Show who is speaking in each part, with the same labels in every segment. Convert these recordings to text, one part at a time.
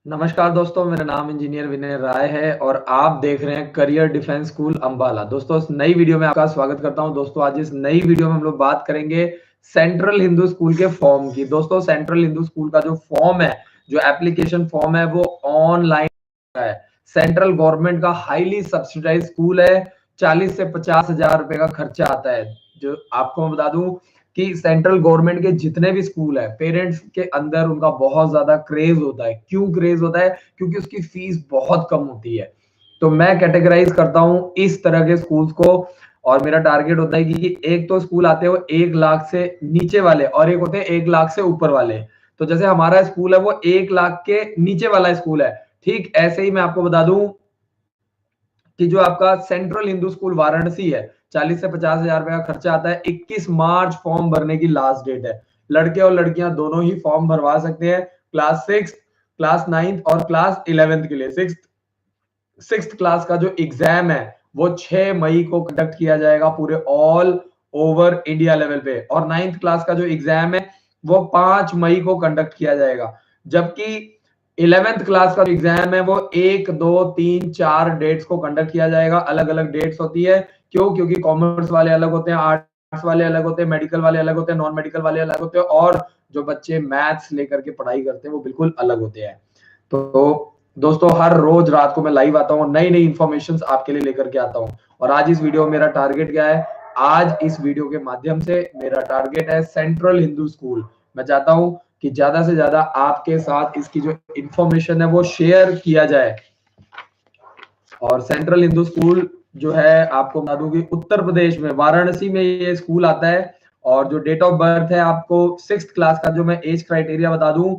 Speaker 1: नमस्कार दोस्तों, मेरा नाम इंजीनियर विनय राय है और आप देख रहे हैं करियर डिफेंस स्कूल अंबाला। दोस्तों, इस नई वीडियो में आपका स्वागत करता हूं। दोस्तों, आज इस नई वीडियो में हम लोग बात करेंगे सेंट्रल हिंदू स्कूल के फॉर्म की। दोस्तों, सेंट्रल हिंदू स्कूल का जो फॉर्म है, जो एप्लीकेशन फॉर्म है, वो ऑनलाइन है। सेंट्रल गवर्नमेंट का हाईली सब्सिडाइज स्कूल है। 40 से 50 हजार रुपए का खर्चा आता है। जो आपको मैं बता दूं कि सेंट्रल गवर्नमेंट के जितने भी स्कूल है, पेरेंट्स के अंदर उनका बहुत ज्यादा क्रेज होता है। क्यों क्रेज होता है? क्योंकि उसकी फीस बहुत कम होती है। तो मैं कैटेगराइज करता हूं इस तरह के स्कूल्स को, और मेरा टारगेट होता है कि एक तो स्कूल आते हो 1 लाख से नीचे वाले, और एक होते हैं 1 लाख से ऊपर वाले। तो जैसे हमारा स्कूल है वो 1 लाख के नीचे वाला स्कूल है। ठीक ऐसे ही मैं आपको बता दूं कि जो आपका सेंट्रल हिंदू स्कूल वाराणसी है, 40 से 50 हजार रुपए का खर्चा आता है। 21 मार्च फॉर्म भरने की लास्ट डेट है। लड़के और लड़कियां दोनों ही फॉर्म भरवा सकते हैं। क्लास 6, क्लास 9 और क्लास 11 के लिए। सिक्स क्लास का जो एग्जाम है वो 6 मई को कंडक्ट किया जाएगा पूरे ऑल ओवर इंडिया लेवल पे, और 9th क्लास का जो एग्जाम है वो 5 मई को कंडक्ट किया जाएगा। जबकि 11th क्लास का एग्जाम है वो 1, 2, 3, 4 डेट्स को कंडक्ट किया जाएगा। अलग अलग डेट्स होती है। क्यों? क्योंकि कॉमर्स वाले अलग होते हैं, आर्ट्स वाले अलग होते हैं, मेडिकल वाले अलग होते हैं, नॉन मेडिकल वाले अलग होते हैं, और जो बच्चे मैथ्स लेकर के पढ़ाई करते हैं वो बिल्कुल अलग होते हैं। तो दोस्तों, हर रोज रात को मैं लाइव आता हूँ, नई नई इंफॉर्मेशन आपके लिए लेकर के आता हूँ। और आज इस वीडियो में मेरा टारगेट क्या है? आज इस वीडियो के माध्यम से मेरा टारगेट है सेंट्रल हिंदू स्कूल। मैं चाहता हूं कि ज्यादा से ज्यादा आपके साथ इसकी जो इंफॉर्मेशन है वो शेयर किया जाए। और सेंट्रल हिंदू स्कूल जो है, आपको बता दूं कि उत्तर प्रदेश में वाराणसी में ये स्कूल आता है। और जो डेट ऑफ बर्थ है, आपको 6th क्लास का जो मैं एज क्राइटेरिया बता दूं,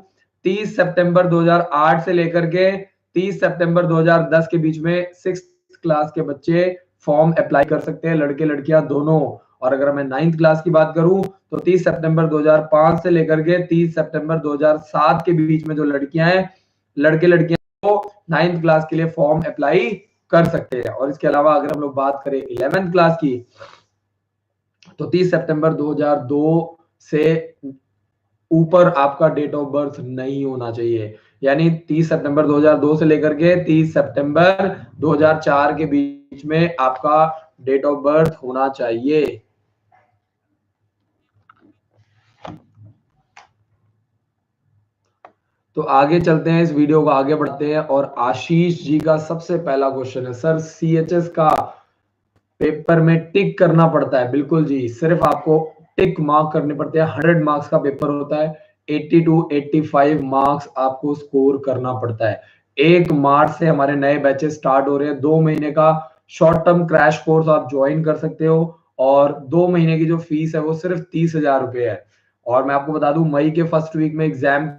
Speaker 1: 30 सितंबर 2008 से लेकर के 30 सितंबर 2010 के बीच में 6th क्लास के बच्चे फॉर्म अप्लाई कर सकते हैं, लड़के लड़कियां दोनों। और अगर मैं 9th क्लास की बात करूं तो 30 सितंबर 2005 से लेकर के 30 सितंबर 2007 के बीच में जो लड़कियां हैं, लड़के लड़कियां, वो 9th क्लास के लिए फॉर्म अप्लाई कर सकते हैं। और इसके अलावा अगर हम लोग बात करें 11th क्लास की, तो 30 सितंबर 2002 से ऊपर आपका डेट ऑफ बर्थ नहीं होना चाहिए। यानी 30 सितंबर 2002 से लेकर के 30 सितंबर 2004 के बीच में आपका डेट ऑफ बर्थ होना चाहिए। तो आगे चलते हैं, इस वीडियो को आगे बढ़ते हैं। और आशीष जी का सबसे पहला क्वेश्चन है, सर सीएचएस का पेपर में टिक करना पड़ता है? बिल्कुल जी, सिर्फ आपको टिक मार्क करने पड़ते हैं। 100 मार्क्स का पेपर होता है। 80 to 85 मार्क्स आपको स्कोर करना पड़ता है। 1 मार्च से हमारे नए बैचेस स्टार्ट हो रहे हैं। 2 महीने का शॉर्ट टर्म क्रैश कोर्स आप ज्वाइन कर सकते हो, और 2 महीने की जो फीस है वो सिर्फ 30,000 रुपए है। और मैं आपको बता दूं, मई के फर्स्ट वीक में एग्जाम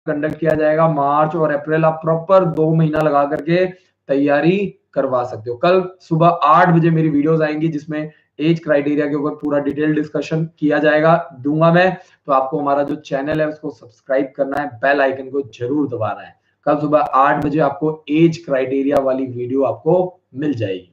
Speaker 1: कंडक्ट किया जाएगा। मार्च और अप्रैल आप प्रॉपर 2 महीना लगा करके तैयारी करवा सकते हो। कल सुबह 8 बजे मेरी वीडियोस आएंगी जिसमें एज क्राइटेरिया के ऊपर पूरा डिटेल डिस्कशन किया जाएगा, दूंगा मैं। तो आपको हमारा जो चैनल है उसको सब्सक्राइब करना है, बेल आइकन को जरूर दबाना है। कल सुबह 8 बजे आपको एज क्राइटेरिया वाली वीडियो आपको मिल जाएगी।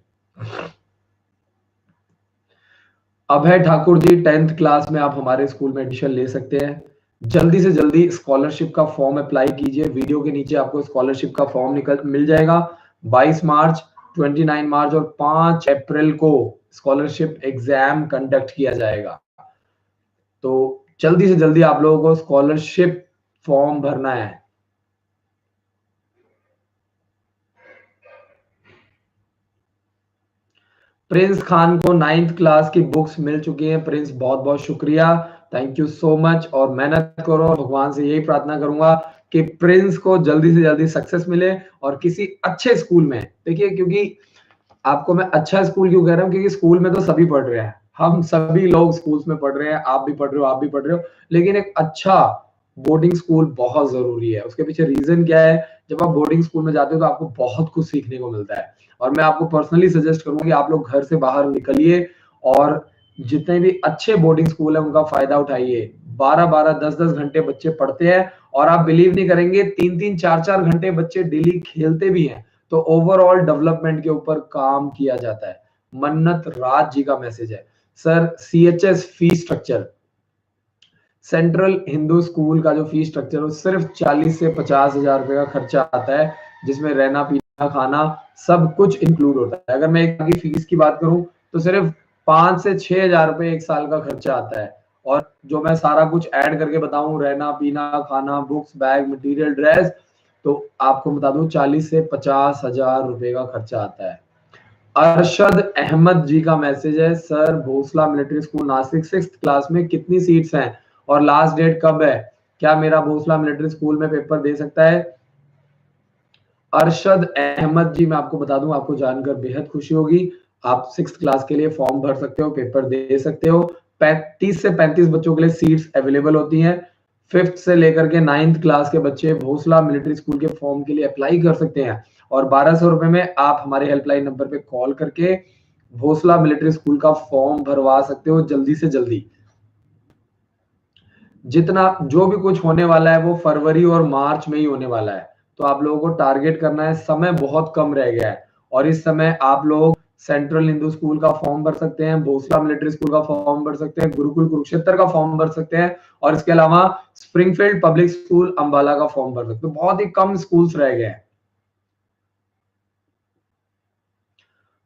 Speaker 1: अभय ठाकुर जी, 10th क्लास में आप हमारे स्कूल में एडमिशन ले सकते हैं। जल्दी से जल्दी स्कॉलरशिप का फॉर्म अप्लाई कीजिए। वीडियो के नीचे आपको स्कॉलरशिप का फॉर्म मिल जाएगा। 22 मार्च, 29 मार्च और 5 अप्रैल को स्कॉलरशिप एग्जाम कंडक्ट किया जाएगा। तो जल्दी से जल्दी आप लोगों को स्कॉलरशिप फॉर्म भरना है। प्रिंस खान को 9th क्लास की बुक्स मिल चुकी हैं। प्रिंस, बहुत बहुत शुक्रिया, थैंक यू सो मच। और मेहनत करो, भगवान से यही प्रार्थना करूंगा कि प्रिंस को जल्दी से जल्दी सक्सेस मिले और किसी अच्छे स्कूल में। देखिए, क्योंकि आपको मैं अच्छा स्कूल क्यों कह रहा हूँ, क्योंकि स्कूल में तो सभी पढ़ रहे हैं, हम सभी लोग स्कूल्स में पढ़ रहे हैं, आप भी पढ़ रहे हो, आप भी पढ़ रहे हो। लेकिन एक अच्छा बोर्डिंग स्कूल बहुत जरूरी है। उसके पीछे रीजन क्या है? जब आप बोर्डिंग स्कूल में जाते हो तो आपको बहुत कुछ सीखने को मिलता है। और मैं आपको पर्सनली सजेस्ट करूंगा कि आप लोग घर से बाहर निकलिए और जितने भी अच्छे बोर्डिंग स्कूल है उनका फायदा उठाइए। 12-12, 10-10 घंटे बच्चे पढ़ते हैं, और आप बिलीव नहीं करेंगे, 3-3, 4-4 घंटे बच्चे डेली खेलते भी हैं। तो ओवरऑल डेवलपमेंट के ऊपर काम किया जाता है। मन्नत राज जी का मैसेज है, sir CHS fee structure. Central Hindu school का जो फीस स्ट्रक्चर है सिर्फ 40 से 50,000 रुपए का खर्चा आता है, जिसमें रहना पीना खाना सब कुछ इंक्लूड होता है। अगर मैं एक की फीस की बात करूं तो सिर्फ 5 से 6,000 रुपए एक साल का खर्चा आता है। और जो मैं सारा कुछ ऐड करके बताऊं, रहना पीना खाना बुक्स बैग मटेरियल ड्रेस, तो आपको बता दूं 40 से 50,000 रुपए का खर्चा आता है। अरशद अहमद जी का मैसेज है, sir Bhonsala military school Nashik 6th class में कितनी सीट्स हैं और लास्ट डेट कब है? क्या मेरा भोसला मिलिट्री स्कूल में पेपर दे सकता है? अरशद अहमद जी, मैं आपको बता दूं, आपको जानकर बेहद खुशी होगी। आप 6th क्लास के लिए फॉर्म भर सकते हो, पेपर दे सकते हो। 30 से 35 बच्चों के लिए सीट्स अवेलेबल होती हैं। 5th से लेकर के 9th क्लास के बच्चे भोसला मिलिट्री स्कूल के फॉर्म के लिए अप्लाई कर सकते हैं और 1200 रुपए में आप हमारे हेल्पलाइन नंबर पे कॉल करके भोसला मिलिट्री स्कूल का फॉर्म भरवा सकते हो जल्दी से जल्दी। जितना जो भी कुछ होने वाला है वो फरवरी और मार्च में ही होने वाला है, तो आप लोगों को टारगेट करना है। समय बहुत कम रह गया है और इस समय आप लोग सेंट्रल हिंदू स्कूल का फॉर्म भर सकते हैं, भोसला मिलिट्री स्कूल का फॉर्म भर सकते हैं, गुरुकुल कुरुक्षेत्र का फॉर्म भर सकते हैं और इसके अलावा स्प्रिंगफील्ड पब्लिक स्कूल अंबाला का फॉर्म भर सकते हैं। बहुत ही कम स्कूल्स रह गए हैं।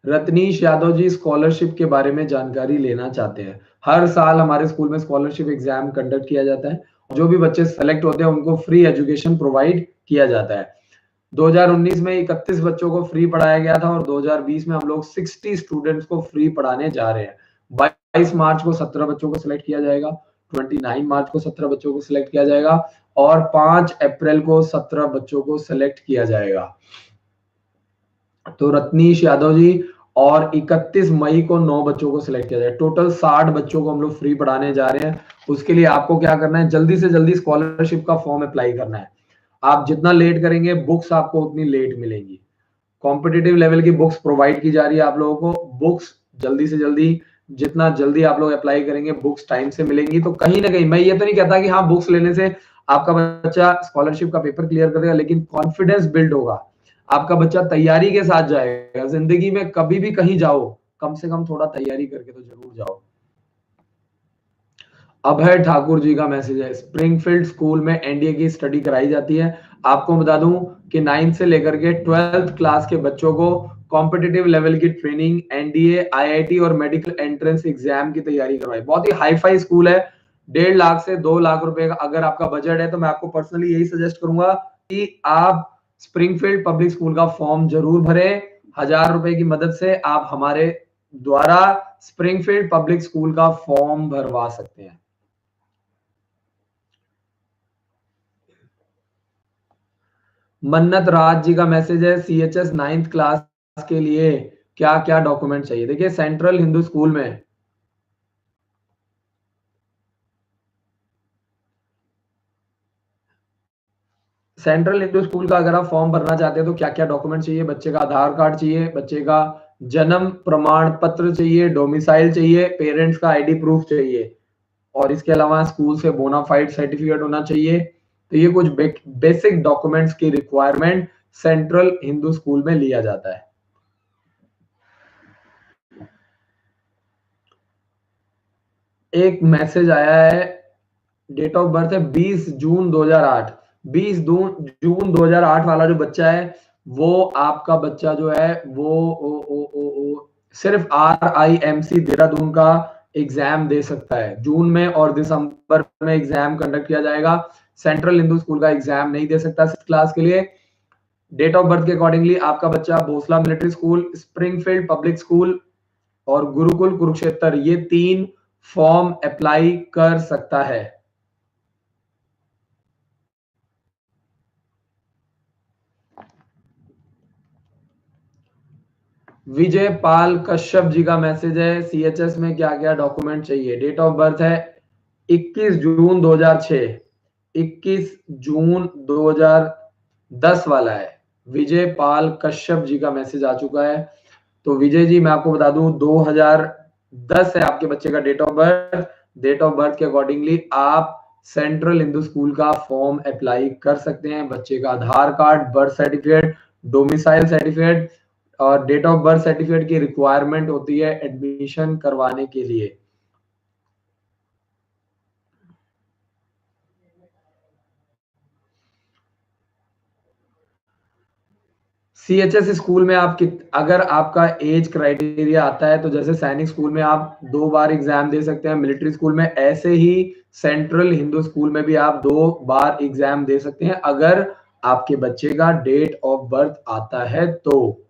Speaker 1: रत्नीश यादव जी स्कॉलरशिप के बारे में जानकारी लेना चाहते हैं। हर साल हमारे स्कूल में स्कॉलरशिप एग्जाम कंडक्ट किया जाता है। जो भी बच्चे सेलेक्ट होते हैं उनको फ्री एजुकेशन प्रोवाइड किया जाता है। 2019 में 31 बच्चों को फ्री पढ़ाया गया था और 2020 में हम लोग 60 स्टूडेंट्स को फ्री पढ़ाने जा रहे हैं। 22 मार्च को 17 बच्चों को सिलेक्ट किया जाएगा, 29 मार्च को 17 बच्चों को सिलेक्ट किया जाएगा और 5 अप्रैल को 17 बच्चों को सिलेक्ट किया जाएगा। तो रत्नीश यादव जी, और 31 मई को 9 बच्चों को सिलेक्ट किया जाए। टोटल 60 बच्चों को हम लोग फ्री पढ़ाने जा रहे हैं। उसके लिए आपको क्या करना है, जल्दी से जल्दी स्कॉलरशिप का फॉर्म अप्लाई करना है। आप जितना लेट करेंगे बुक्स आपको उतनी लेट मिलेंगी। कॉम्पिटिटिव लेवल की बुक्स प्रोवाइड की जा रही है आप लोगों को। बुक्स जल्दी से जल्दी, जितना जल्दी आप लोग अप्लाई करेंगे बुक्स टाइम से मिलेंगी। तो कहीं ना कहीं मैं ये तो नहीं कहता कि हाँ बुक्स लेने से आपका बच्चा स्कॉलरशिप का पेपर क्लियर कर देगा, लेकिन कॉन्फिडेंस बिल्ड होगा। आपका बच्चा तैयारी के साथ जाएगा। जिंदगी में कभी भी कहीं जाओ, कम से कम थोड़ा तैयारी करके तो जरूर जाओ। अभय ठाकुर जी का मैसेज है, स्प्रिंगफील्ड स्कूल में एनडीए की स्टडी कराई जाती है। आपको बता दूं कि 9th से लेकर के 12th क्लास के बच्चों को कॉम्पिटिटिव लेवल की ट्रेनिंग, एनडीए, आईआईटी और मेडिकल एंट्रेंस एग्जाम की तैयारी करवाई। बहुत ही हाई फाई स्कूल है। 1.5 लाख से 2 लाख रुपए का अगर आपका बजट है तो मैं आपको पर्सनली यही सजेस्ट करूंगा कि आप स्प्रिंगफील्ड पब्लिक स्कूल का फॉर्म जरूर भरें। 1000 रुपए की मदद से आप हमारे द्वारा स्प्रिंगफील्ड पब्लिक स्कूल का फॉर्म भरवा सकते हैं। मन्नत राज जी का मैसेज है, सीएचएस 9th क्लास के लिए क्या क्या डॉक्यूमेंट चाहिए? देखिए सेंट्रल हिंदू स्कूल में सेंट्रल हिंदू स्कूल का अगर आप फॉर्म भरना चाहते हैं तो क्या क्या डॉक्यूमेंट चाहिए? बच्चे का आधार कार्ड चाहिए, बच्चे का जन्म प्रमाण पत्र चाहिए, डोमिसाइल चाहिए, पेरेंट्स का आईडी प्रूफ चाहिए और इसके अलावा स्कूल से बोनाफाइड सर्टिफिकेट होना चाहिए। तो ये कुछ बेसिक डॉक्यूमेंट्स की रिक्वायरमेंट सेंट्रल हिंदू स्कूल में लिया जाता है। एक मैसेज आया है, डेट ऑफ बर्थ है 20 जून 2008। 20 जून 2008 वाला जो बच्चा है वो आपका बच्चा जो है वो सिर्फ RIMC देहरादून का एग्जाम दे सकता है। जून में और दिसंबर में एग्जाम कंडक्ट किया जाएगा। सेंट्रल हिंदू स्कूल का एग्जाम नहीं दे सकता 6th क्लास के लिए। डेट ऑफ बर्थ के अकॉर्डिंगली आपका बच्चा Bhonsala military school, Springfield public school और गुरुकुल कुरुक्षेत्र, ये 3 फॉर्म अप्लाई कर सकता है। विजय पाल कश्यप जी का मैसेज है, सीएचएस में क्या क्या डॉक्यूमेंट चाहिए? डेट ऑफ बर्थ है 21 जून 2006। 21 जून 2010 वाला है। विजय पाल कश्यप जी का मैसेज आ चुका है। तो विजय जी मैं आपको बता दूं 2010 है आपके बच्चे का date of birth. Date of birth के अकॉर्डिंगली आप सेंट्रल हिंदू स्कूल का फॉर्म अप्लाई कर सकते हैं। बच्चे का Aadhaar card, birth certificate, domicile certificate और डेट ऑफ बर्थ सर्टिफिकेट की रिक्वायरमेंट होती है एडमिशन करवाने के लिए। सीएचएस स्कूल में आप अगर आपका एज क्राइटेरिया आता है तो जैसे सैनिक स्कूल में आप 2 बार एग्जाम दे सकते हैं, मिलिट्री स्कूल में, ऐसे ही सेंट्रल हिंदू स्कूल में भी आप 2 बार एग्जाम दे सकते हैं अगर आपके बच्चे का डेट ऑफ बर्थ आता है तो।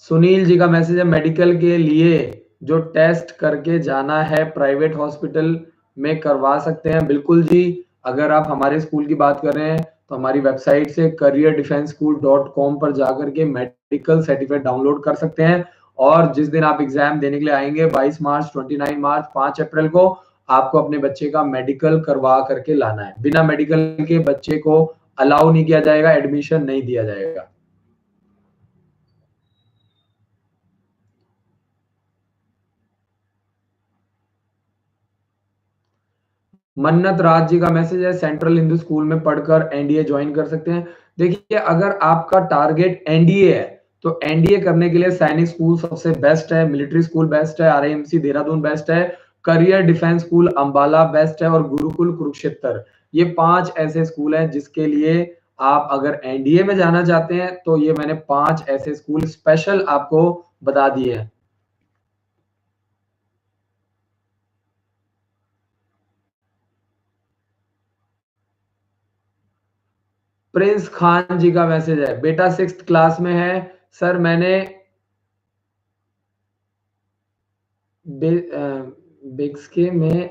Speaker 1: सुनील जी का मैसेज है, मेडिकल के लिए जो टेस्ट करके जाना है प्राइवेट हॉस्पिटल में करवा सकते हैं। बिल्कुल जी, अगर आप हमारे स्कूल की बात कर रहे हैं तो हमारी वेबसाइट से careerdefenseschool.com पर जाकर के मेडिकल सर्टिफिकेट डाउनलोड कर सकते हैं और जिस दिन आप एग्जाम देने के लिए आएंगे 22 मार्च, 29 मार्च, 5 अप्रैल को आपको अपने बच्चे का मेडिकल करवा करके लाना है। बिना मेडिकल के बच्चे को अलाउ नहीं किया जाएगा, एडमिशन नहीं दिया जाएगा। मन्नत राज जी का मैसेज है, सेंट्रल हिंदू स्कूल में पढ़कर एनडीए ज्वाइन कर सकते हैं। देखिए, अगर आपका टारगेट एनडीए है तो एनडीए करने के लिए सैनिक स्कूल सबसे बेस्ट है, मिलिट्री स्कूल बेस्ट है, आरआईएमसी देहरादून बेस्ट है, career defence school Ambala best है और गुरुकुल कुरुक्षेत्र। ये 5 ऐसे स्कूल हैं जिसके लिए आप अगर एनडीए में जाना चाहते हैं तो ये मैंने 5 ऐसे स्कूल स्पेशल आपको बता दिए हैं। प्रिंस खान जी का मैसेज है, बेटा 6th क्लास में है सर, मैंने बिक्सके में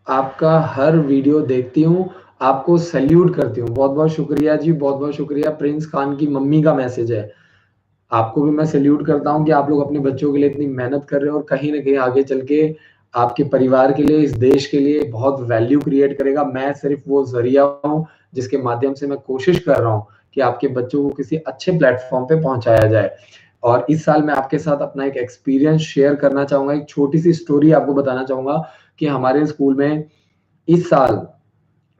Speaker 1: आपका हर वीडियो देखती हूँ, आपको सैल्यूट करती हूँ। बहुत बहुत शुक्रिया जी, बहुत बहुत शुक्रिया। प्रिंस खान की मम्मी का मैसेज है, आपको भी मैं सैल्यूट करता हूँ कि आप लोग अपने बच्चों के लिए इतनी मेहनत कर रहे हो और कहीं ना कहीं आगे चल के आपके परिवार के लिए, इस देश के लिए बहुत वैल्यू क्रिएट करेगा। मैं सिर्फ वो जरिया हूँ जिसके माध्यम से मैं कोशिश कर रहा हूँ कि आपके बच्चों को किसी अच्छे प्लेटफॉर्म पे पहुंचाया जाए। और इस साल मैं आपके साथ अपना एक एक्सपीरियंस शेयर करना चाहूंगा, एक छोटी सी स्टोरी आपको बताना चाहूंगा कि हमारे स्कूल में इस साल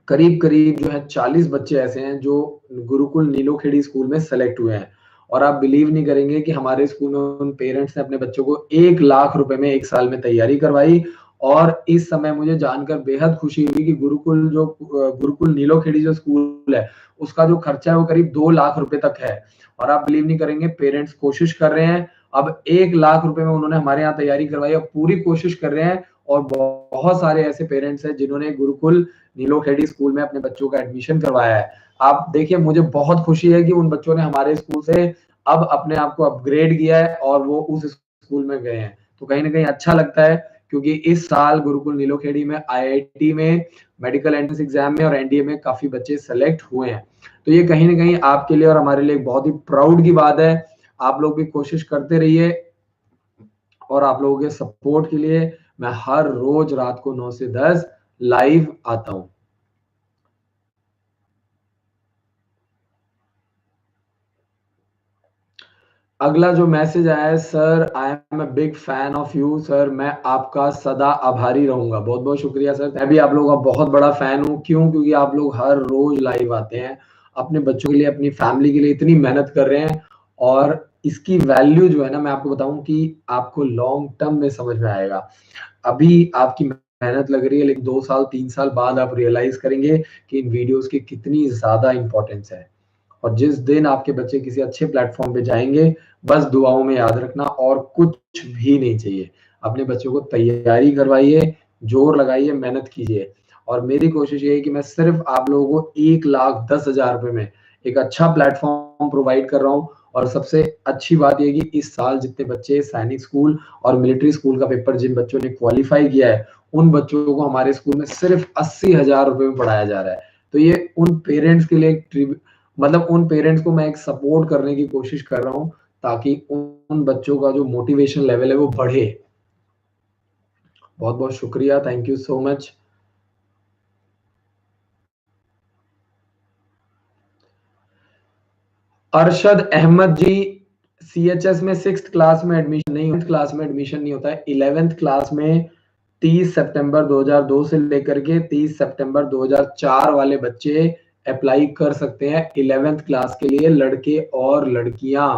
Speaker 1: करीब करीब जो है 40 बच्चे ऐसे हैं जो गुरुकुल नीलोखेड़ी स्कूल में सेलेक्ट हुए हैं। और आप बिलीव नहीं करेंगे कि हमारे स्कूल में उन पेरेंट्स ने अपने बच्चों को 1 लाख रुपए में 1 साल में तैयारी करवाई। और इस समय मुझे जानकर बेहद खुशी हुई कि गुरुकुल नीलोखेड़ी जो स्कूल है उसका जो खर्चा है वो करीब 2 लाख रुपए तक है। और आप बिलीव नहीं करेंगे, पेरेंट्स कोशिश कर रहे हैं, अब 1 लाख रुपए में उन्होंने हमारे यहाँ तैयारी करवाई और पूरी कोशिश कर रहे हैं। और बहुत सारे ऐसे पेरेंट्स हैं जिन्होंने गुरुकुल नीलोखेड़ी स्कूल में अपने बच्चों का एडमिशन करवाया है। आप देखिए, मुझे बहुत खुशी है कि उन बच्चों ने हमारे स्कूल से अब अपने आप को अपग्रेड किया है और वो उस स्कूल में गए हैं। तो कहीं ना कहीं अच्छा लगता है क्योंकि इस साल गुरुकुल नीलोखेड़ी में आईआईटी में मेडिकल एंट्रेंस एग्जाम में और एनडीए में काफी बच्चे सेलेक्ट हुए हैं। तो ये कहीं ना कहीं आपके लिए और हमारे लिए बहुत ही प्राउड की बात है। आप लोग भी कोशिश करते रहिए और आप लोगों के सपोर्ट के लिए मैं हर रोज रात को 9 से 10 लाइव आता हूं। अगला जो मैसेज आया है, sir I am a big fan of you sir, मैं आपका सदा आभारी रहूंगा। बहुत बहुत शुक्रिया सर, मैं भी आप लोगों का बहुत बड़ा फैन हूँ। क्यों? क्योंकि आप लोग हर रोज लाइव आते हैं, अपने बच्चों के लिए, अपनी फैमिली के लिए इतनी मेहनत कर रहे हैं। और इसकी वैल्यू जो है ना, मैं आपको बताऊं कि आपको लॉन्ग टर्म में समझ में आएगा। अभी आपकी मेहनत लग रही है लेकिन 2 साल 3 साल बाद आप रियलाइज करेंगे कि इन वीडियोस की कितनी ज्यादा इंपॉर्टेंस है। और जिस दिन आपके बच्चे किसी अच्छे प्लेटफॉर्म पे जाएंगे, बस दुआओं में याद रखना और कुछ भी नहीं चाहिए। अपने बच्चों को तैयारी करवाइए, जोर लगाइए, मेहनत कीजिए। और मेरी कोशिश ये है कि मैं सिर्फ आप लोगों को 1,10,000 रुपए में एक अच्छा प्लेटफॉर्म प्रोवाइड कर रहा हूँ। और सबसे अच्छी बात यह कि इस साल जितने बच्चे सैनिक स्कूल और मिलिट्री स्कूल का पेपर जिन बच्चों ने क्वालिफाई किया है, उन बच्चों को हमारे स्कूल में सिर्फ 80,000 रुपए में पढ़ाया जा रहा है। तो ये उन पेरेंट्स के लिए मतलब उन पेरेंट्स को मैं एक सपोर्ट करने की कोशिश कर रहा हूँ ताकि उन बच्चों का जो मोटिवेशन लेवल है वो बढ़े। बहुत बहुत शुक्रिया, thank you so much. Arshad Ahmad ji, CHS में 6th क्लास में एडमिशन नहीं, 11th क्लास में एडमिशन नहीं होता है। 11th क्लास में 30 सितंबर 2002 से लेकर के 30 सितंबर 2004 वाले बच्चे अप्लाई कर सकते हैं 11th क्लास के लिए, लड़के और लड़कियां।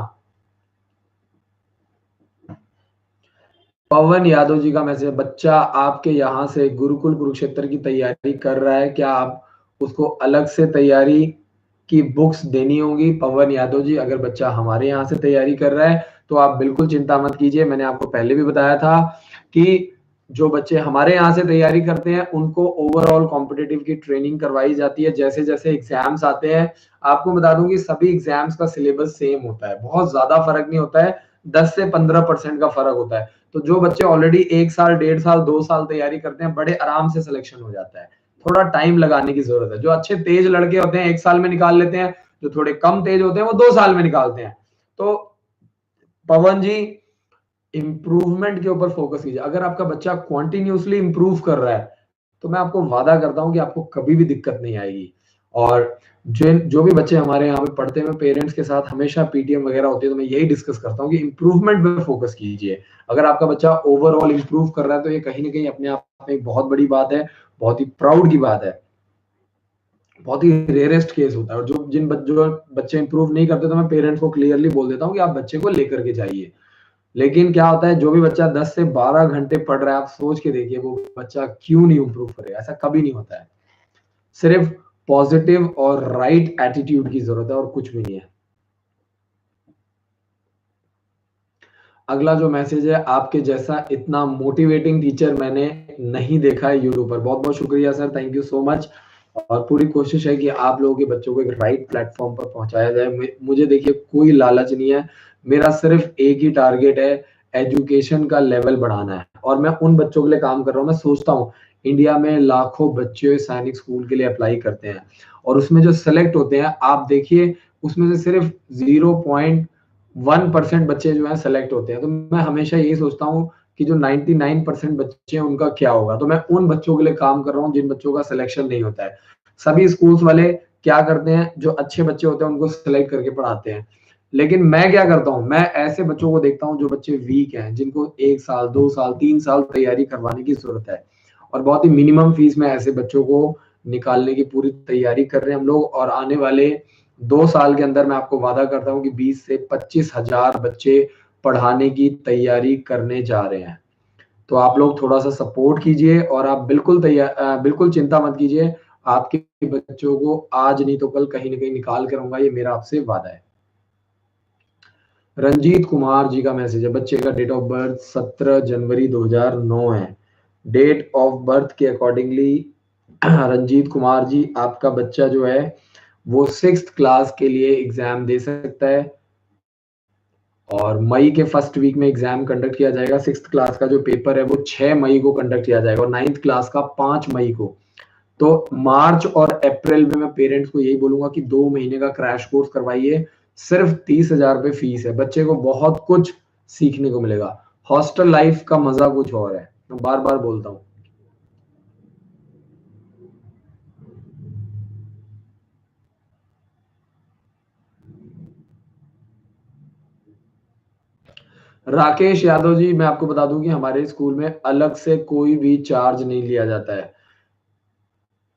Speaker 1: पवन यादव जी का मैसेज, बच्चा आपके यहाँ से गुरुकुल कुरुक्षेत्र की तैयारी कर रहा है, क्या आप उसको अलग से तैयारी की बुक्स देनी होंगी। पवन यादव जी, अगर बच्चा हमारे यहाँ से तैयारी कर रहा है तो आप बिल्कुल चिंता मत कीजिए। मैंने आपको पहले भी बताया था कि जो बच्चे हमारे यहाँ से तैयारी करते हैं उनको ओवरऑल कॉम्पिटिटिव की ट्रेनिंग करवाई जाती है। जैसे जैसे एग्जाम्स आते हैं, आपको बता दूं कि सभी एग्जाम्स का सिलेबस सेम होता है, बहुत ज्यादा फर्क नहीं होता है, 10 से 15% का फर्क होता है। तो जो बच्चे ऑलरेडी 1 साल, 1.5 साल, 2 साल तैयारी करते हैं, बड़े आराम से सिलेक्शन हो जाता है। थोड़ा टाइम लगाने की जरूरत है। जो अच्छे तेज लड़के होते हैं 1 साल में निकाल लेते हैं, जो थोड़े कम तेज होते हैं वो 2 साल में निकालते हैं। तो पवन जी, इंप्रूवमेंट के ऊपर फोकस कीजिए। अगर आपका बच्चा कंटिन्यूअसली इंप्रूव कर रहा है तो मैं आपको वादा करता हूं कि आपको कभी भी दिक्कत नहीं आएगी। और जो भी बच्चे हमारे यहाँ पे पढ़ते हैं, पेरेंट्स के साथ हमेशा पीटीएम वगैरह होती है तो मैं यही डिस्कस करता हूँ कि इंप्रूवमेंट पे फोकस कीजिए। अगर आपका बच्चा ओवरऑल इंप्रूव कर रहा है तो ये कहीं ना कहीं अपने आप में एक बहुत बड़ी बात है, बहुत ही प्राउड की बात है, बहुत ही रेयरेस्ट केस होता है। और जो बच्चे इंप्रूव नहीं करते तो मैं पेरेंट्स को क्लियरली बोल देता हूँ कि आप बच्चे को लेकर के जाइए। लेकिन क्या होता है, जो भी बच्चा 10 से 12 घंटे पढ़ रहा है, आप सोच के देखिए वो बच्चा क्यों नहीं इंप्रूव करेगा। ऐसा कभी नहीं होता है। सिर्फ पॉजिटिव और राइट एटीट्यूड की जरूरत है और कुछ भी नहीं है। अगला जो मैसेज है, आपके जैसा इतना मोटिवेटिंग टीचर मैंने नहीं देखा है यूट्यूब पर। बहुत बहुत शुक्रिया sir, thank you so much. और पूरी कोशिश है कि आप लोगों के बच्चों को एक राइट प्लेटफॉर्म पर पहुंचाया जाए। मुझे देखिए कोई लालच नहीं है, मेरा सिर्फ एक ही टारगेट है, एजुकेशन का लेवल बढ़ाना है। और मैं उन बच्चों के लिए काम कर रहा हूँ। मैं सोचता हूँ इंडिया में लाखों बच्चे सैनिक स्कूल के लिए अप्लाई करते हैं और उसमें जो सेलेक्ट होते हैं, आप देखिए उसमें से सिर्फ 0.1% बच्चे जो है सेलेक्ट होते हैं। तो मैं हमेशा यही सोचता हूँ कि जो 99% बच्चे हैं उनका क्या होगा। तो मैं उन बच्चों के लिए काम कर रहा हूँ जिन बच्चों का सिलेक्शन नहीं होता है। सभी स्कूल्स वाले क्या करते हैं, जो अच्छे बच्चे होते हैं उनको सिलेक्ट करके पढ़ाते हैं। लेकिन मैं क्या करता हूँ, मैं ऐसे बच्चों को देखता हूँ जो बच्चे वीक हैं, जिनको 1 साल, 2 साल, 3 साल तैयारी करवाने की जरूरत है। और बहुत ही मिनिमम फीस में ऐसे बच्चों को निकालने की पूरी तैयारी कर रहे हैं हम लोग। और आने वाले 2 साल के अंदर मैं आपको वादा करता हूँ कि 20 से 25 हजार बच्चे पढ़ाने की तैयारी करने जा रहे हैं। तो आप लोग थोड़ा सा सपोर्ट कीजिए और आप बिल्कुल चिंता मत कीजिए। आपके बच्चों को आज नहीं तो कल कहीं ना कहीं निकाल कर आऊंगा, ये मेरा आपसे वादा है। रंजीत कुमार जी का मैसेज है, बच्चे का डेट ऑफ बर्थ 17 जनवरी 2009 है। डेट ऑफ बर्थ के अकॉर्डिंगली रंजीत कुमार जी, आपका बच्चा जो है वो 6th क्लास के लिए एग्जाम दे सकता है और मई के फर्स्ट वीक में एग्जाम कंडक्ट किया जाएगा। 6th क्लास का जो पेपर है वो 6 मई को कंडक्ट किया जाएगा और 9th क्लास का 5 मई को। तो मार्च और अप्रैल में मैं पेरेंट्स को यही बोलूंगा कि 2 महीने का क्रैश कोर्स करवाइए। सिर्फ 30,000 रुपये फीस है, बच्चे को बहुत कुछ सीखने को मिलेगा। हॉस्टल लाइफ का मजा कुछ और है, मैं बार बार बोलता हूँ। राकेश यादव जी, मैं आपको बता दूं कि हमारे स्कूल में अलग से कोई भी चार्ज नहीं लिया जाता है।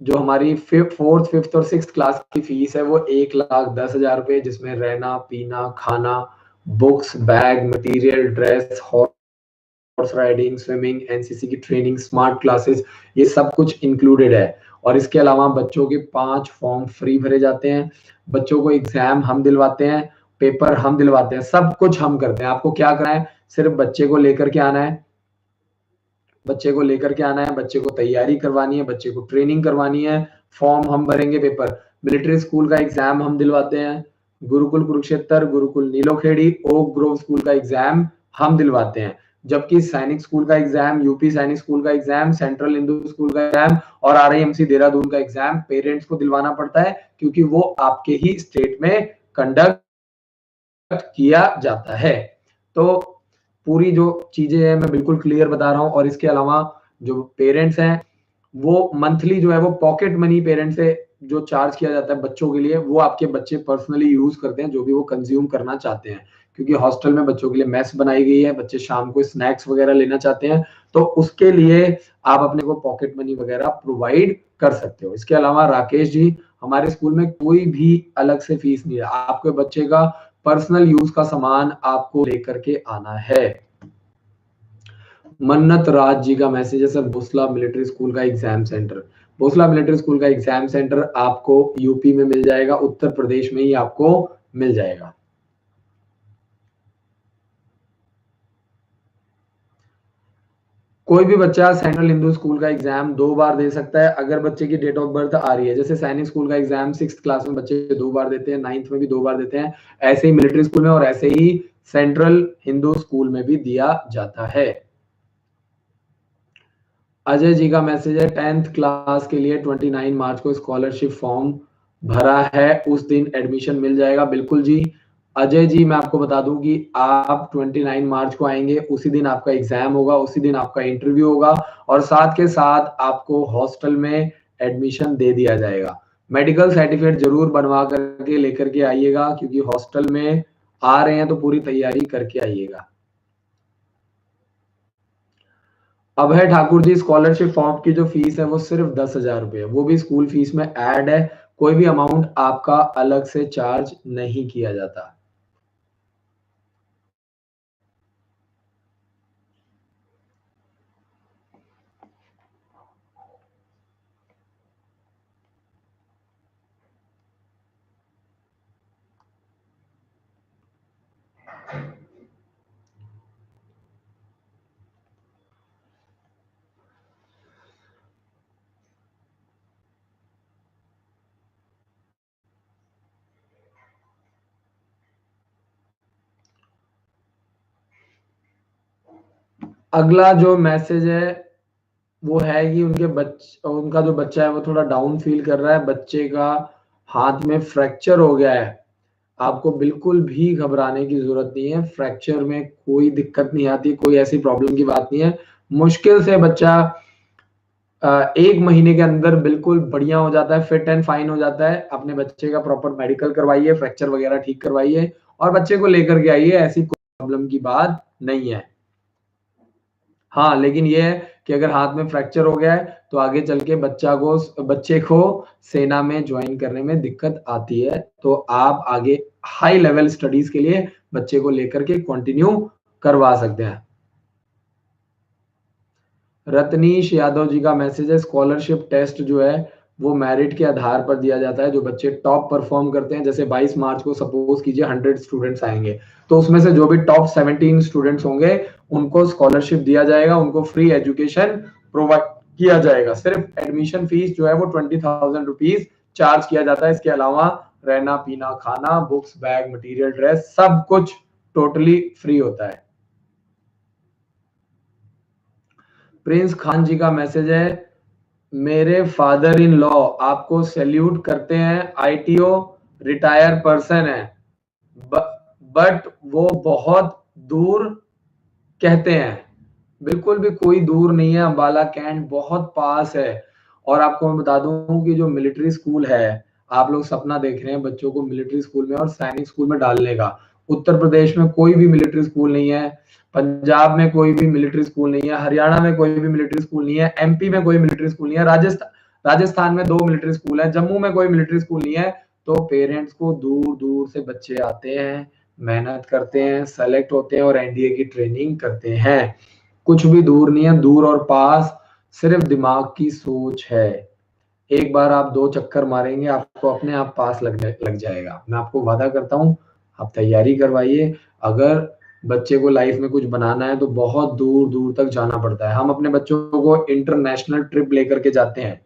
Speaker 1: जो हमारी 4th, 5th और 6th क्लास की फीस है वो 1,10,000 रुपए, जिसमें रहना, पीना, खाना, books, bag, material, dress, horse riding, swimming, NCC की ट्रेनिंग, स्मार्ट क्लासेस, ये सब कुछ इंक्लूडेड है। और इसके अलावा बच्चों के 5 फॉर्म फ्री भरे जाते हैं। बच्चों को एग्जाम हम दिलवाते हैं, पेपर हम दिलवाते हैं, सब कुछ हम करते हैं। आपको क्या करना है, सिर्फ बच्चे को लेकर के आना है, बच्चे को लेकर के आना है, बच्चे को तैयारी करवानी है, बच्चे को ट्रेनिंग करवानी है, फॉर्म हम भरेंगे, पेपर। मिलिट्री स्कूल का एग्जाम हम दिलवाते हैं, Gurukul Kurukshetra, Gurukul Nilokheri, Oak Grove school का एग्जाम हम दिलवाते हैं। जबकि सैनिक स्कूल का एग्जाम, यूपी सैनिक स्कूल का एग्जाम, सेंट्रल हिंदू स्कूल का एग्जाम और आरआईएमसी देहरादून का एग्जाम पेरेंट्स को दिलवाना पड़ता है, क्योंकि वो आपके ही स्टेट में कंडक्ट किया जाता है। तो पूरी जो चीजें हैं मैं बिल्कुल क्लियर बता रहा हूँ। और इसके अलावा जो पेरेंट्स हैं वो मंथली जो है वो पॉकेट मनी पेरेंट्स से जो चार्ज किया जाता है बच्चों के लिए, वो आपके बच्चे पर्सनली यूज करते हैं, जो भी वो कंज्यूम करना चाहते हैं। क्योंकि हॉस्टल में बच्चों के लिए मेस बनाई गई है, बच्चे शाम को स्नैक्स वगैरह लेना चाहते हैं, तो उसके लिए आप अपने को पॉकेट मनी वगैरह प्रोवाइड कर सकते हो। इसके अलावा राकेश जी, हमारे स्कूल में कोई भी अलग से फीस नहीं है। आपके बच्चे का पर्सनल यूज का सामान आपको लेकर के आना है। मन्नत राज जी का मैसेज है, सर भोसला मिलिट्री स्कूल का exam center. Bhonsala military school का एग्जाम सेंटर आपको यूपी में मिल जाएगा, उत्तर प्रदेश में ही आपको मिल जाएगा। कोई भी बच्चा सेंट्रल हिंदू स्कूल का एग्जाम 2 बार दे सकता है अगर बच्चे की डेट ऑफ बर्थ आ रही है। जैसे सैनिक स्कूल का एग्जाम 6th क्लास में बच्चे 2 बार देते हैं, 9th में भी 2 बार देते हैं, ऐसे ही मिलिट्री स्कूल में और ऐसे ही सेंट्रल हिंदू स्कूल में भी दिया जाता है। अजय जी का मैसेज है, 10th क्लास के लिए 29 मार्च को स्कॉलरशिप फॉर्म भरा है, उस दिन एडमिशन मिल जाएगा। बिल्कुल जी अजय जी, मैं आपको बता दूं कि आप 29 मार्च को आएंगे, उसी दिन आपका एग्जाम होगा, उसी दिन आपका इंटरव्यू होगा और साथ के साथ आपको हॉस्टल में एडमिशन दे दिया जाएगा। मेडिकल सर्टिफिकेट जरूर बनवा करके लेकर के आइएगा, क्योंकि हॉस्टल में आ रहे हैं तो पूरी तैयारी करके आइएगा। अभय ठाकुर जी, स्कॉलरशिप फॉर्म की जो फीस है वो सिर्फ 10,000 रुपये, वो भी स्कूल फीस में ऐड है, कोई भी अमाउंट आपका अलग से चार्ज नहीं किया जाता। अगला जो मैसेज है वो है कि उनका जो बच्चा है वो थोड़ा डाउन फील कर रहा है, बच्चे का हाथ में फ्रैक्चर हो गया है। आपको बिल्कुल भी घबराने की जरूरत नहीं है, फ्रैक्चर में कोई दिक्कत नहीं आती, कोई ऐसी प्रॉब्लम की बात नहीं है। मुश्किल से बच्चा 1 महीने के अंदर बिल्कुल बढ़िया हो जाता है, फिट एंड फाइन हो जाता है। अपने बच्चे का प्रॉपर मेडिकल करवाइए, फ्रैक्चर वगैरह ठीक करवाइए और बच्चे को लेकर के आइए, ऐसी कोई प्रॉब्लम की बात नहीं है। हाँ, लेकिन ये है कि अगर हाथ में फ्रैक्चर हो गया है तो आगे चल के बच्चे को सेना में ज्वाइन करने में दिक्कत आती है, तो आप आगे हाई लेवल स्टडीज के लिए बच्चे को लेकर के कंटिन्यू करवा सकते हैं। रत्नीश यादव जी का मैसेज है, स्कॉलरशिप टेस्ट जो है वो मेरिट के आधार पर दिया जाता है। जो बच्चे टॉप परफॉर्म करते हैं, जैसे 22 मार्च को सपोज कीजिए 100 स्टूडेंट्स आएंगे, तो उसमें से जो भी टॉप 17 स्टूडेंट्स होंगे उनको स्कॉलरशिप दिया जाएगा, उनको फ्री एजुकेशन प्रोवाइड किया जाएगा। सिर्फ एडमिशन फीस जो है वो 20,000 रुपीज चार्ज किया जाता है। इसके अलावा रहना पीना खाना बुक्स बैग मटेरियल ड्रेस सब कुछ टोटली फ्री होता है। प्रिंस खान जी का मैसेज है, मेरे फादर इन लॉ आपको सैल्यूट करते हैं, आईटीओ रिटायर पर्सन है, बट वो बहुत दूर कहते हैं। बिल्कुल भी कोई दूर नहीं है, अम्बाला कैंट बहुत पास है। और आपको मैं बता दूं कि जो मिलिट्री स्कूल है, आप लोग सपना देख रहे हैं बच्चों को मिलिट्री स्कूल में और सैनिक स्कूल में डालने का। उत्तर प्रदेश में कोई भी मिलिट्री स्कूल नहीं है, पंजाब में कोई भी मिलिट्री स्कूल नहीं है, हरियाणा में कोई भी मिलिट्री स्कूल नहीं है, एमपी में कोई मिलिट्री स्कूल नहीं है, राजस्थान में 2 मिलिट्री स्कूल है, जम्मू में कोई मिलिट्री स्कूल नहीं है। तो पेरेंट्स को दूर दूर से बच्चे आते हैं, मेहनत करते हैं, सेलेक्ट होते हैं और एनडीए की ट्रेनिंग करते हैं। कुछ भी दूर नहीं है, दूर और पास सिर्फ दिमाग की सोच है। एक बार आप 2 चक्कर मारेंगे, आपको अपने आप पास लग जाएगा। मैं आपको वादा करता हूँ, आप तैयारी करवाइए। अगर बच्चे को लाइफ में कुछ बनाना है तो बहुत दूर दूर तक जाना पड़ता है। हम अपने बच्चों को इंटरनेशनल ट्रिप लेकर के जाते हैं,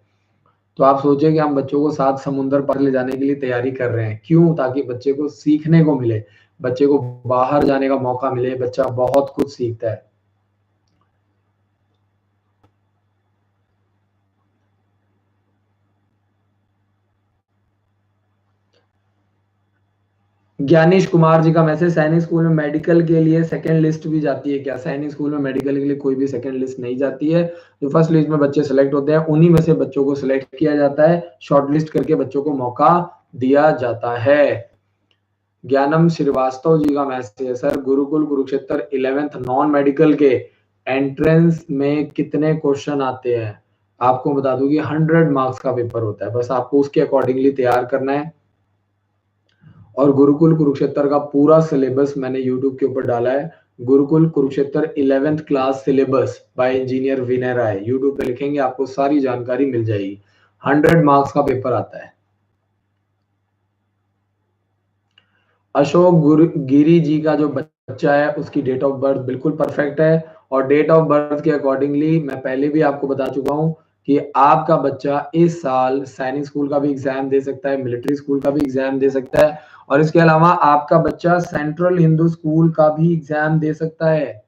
Speaker 1: तो आप सोचिए कि हम बच्चों को 7 समुंदर पार ले जाने के लिए तैयारी कर रहे हैं। क्यों? ताकि बच्चे को सीखने को मिले, बच्चे को बाहर जाने का मौका मिले, बच्चा बहुत कुछ सीखता है। ज्ञानेश कुमार जी का मैसेज, सैनिक स्कूल में मेडिकल के लिए सेकंड लिस्ट भी जाती है क्या? सैनिक स्कूल में मेडिकल के लिए कोई भी सेकंड लिस्ट नहीं जाती है। जो फर्स्ट लिस्ट में बच्चे सेलेक्ट होते हैं उन्हीं में से बच्चों को सिलेक्ट किया जाता है, शॉर्ट लिस्ट करके बच्चों को मौका दिया जाता है। ज्ञानम श्रीवास्तव जी का मैसेज है, sir Gurukul Kurukshetra 11th non medical के एंट्रेंस में कितने क्वेश्चन आते हैं? आपको बता दूं कि 100 मार्क्स का पेपर होता है, बस आपको उसके अकॉर्डिंगली तैयार करना है। और गुरुकुल कुरुक्षेत्र का पूरा सिलेबस मैंने यूट्यूब के ऊपर डाला है, Gurukul Kurukshetra 11th class syllabus by engineer Vinay Rai, YouTube पे लिखेंगे आपको सारी जानकारी मिल जाएगी। 100 मार्क्स का पेपर आता है। अशोक गिरी जी का जो बच्चा है उसकी डेट ऑफ बर्थ बिल्कुल परफेक्ट है, और डेट ऑफ बर्थ के अकॉर्डिंगली मैं पहले भी आपको बता चुका हूं कि आपका बच्चा इस साल सैनिक स्कूल का भी एग्जाम दे सकता है, मिलिट्री स्कूल का भी एग्जाम दे सकता है, और इसके अलावा आपका बच्चा सेंट्रल हिंदू स्कूल का भी एग्जाम दे सकता है।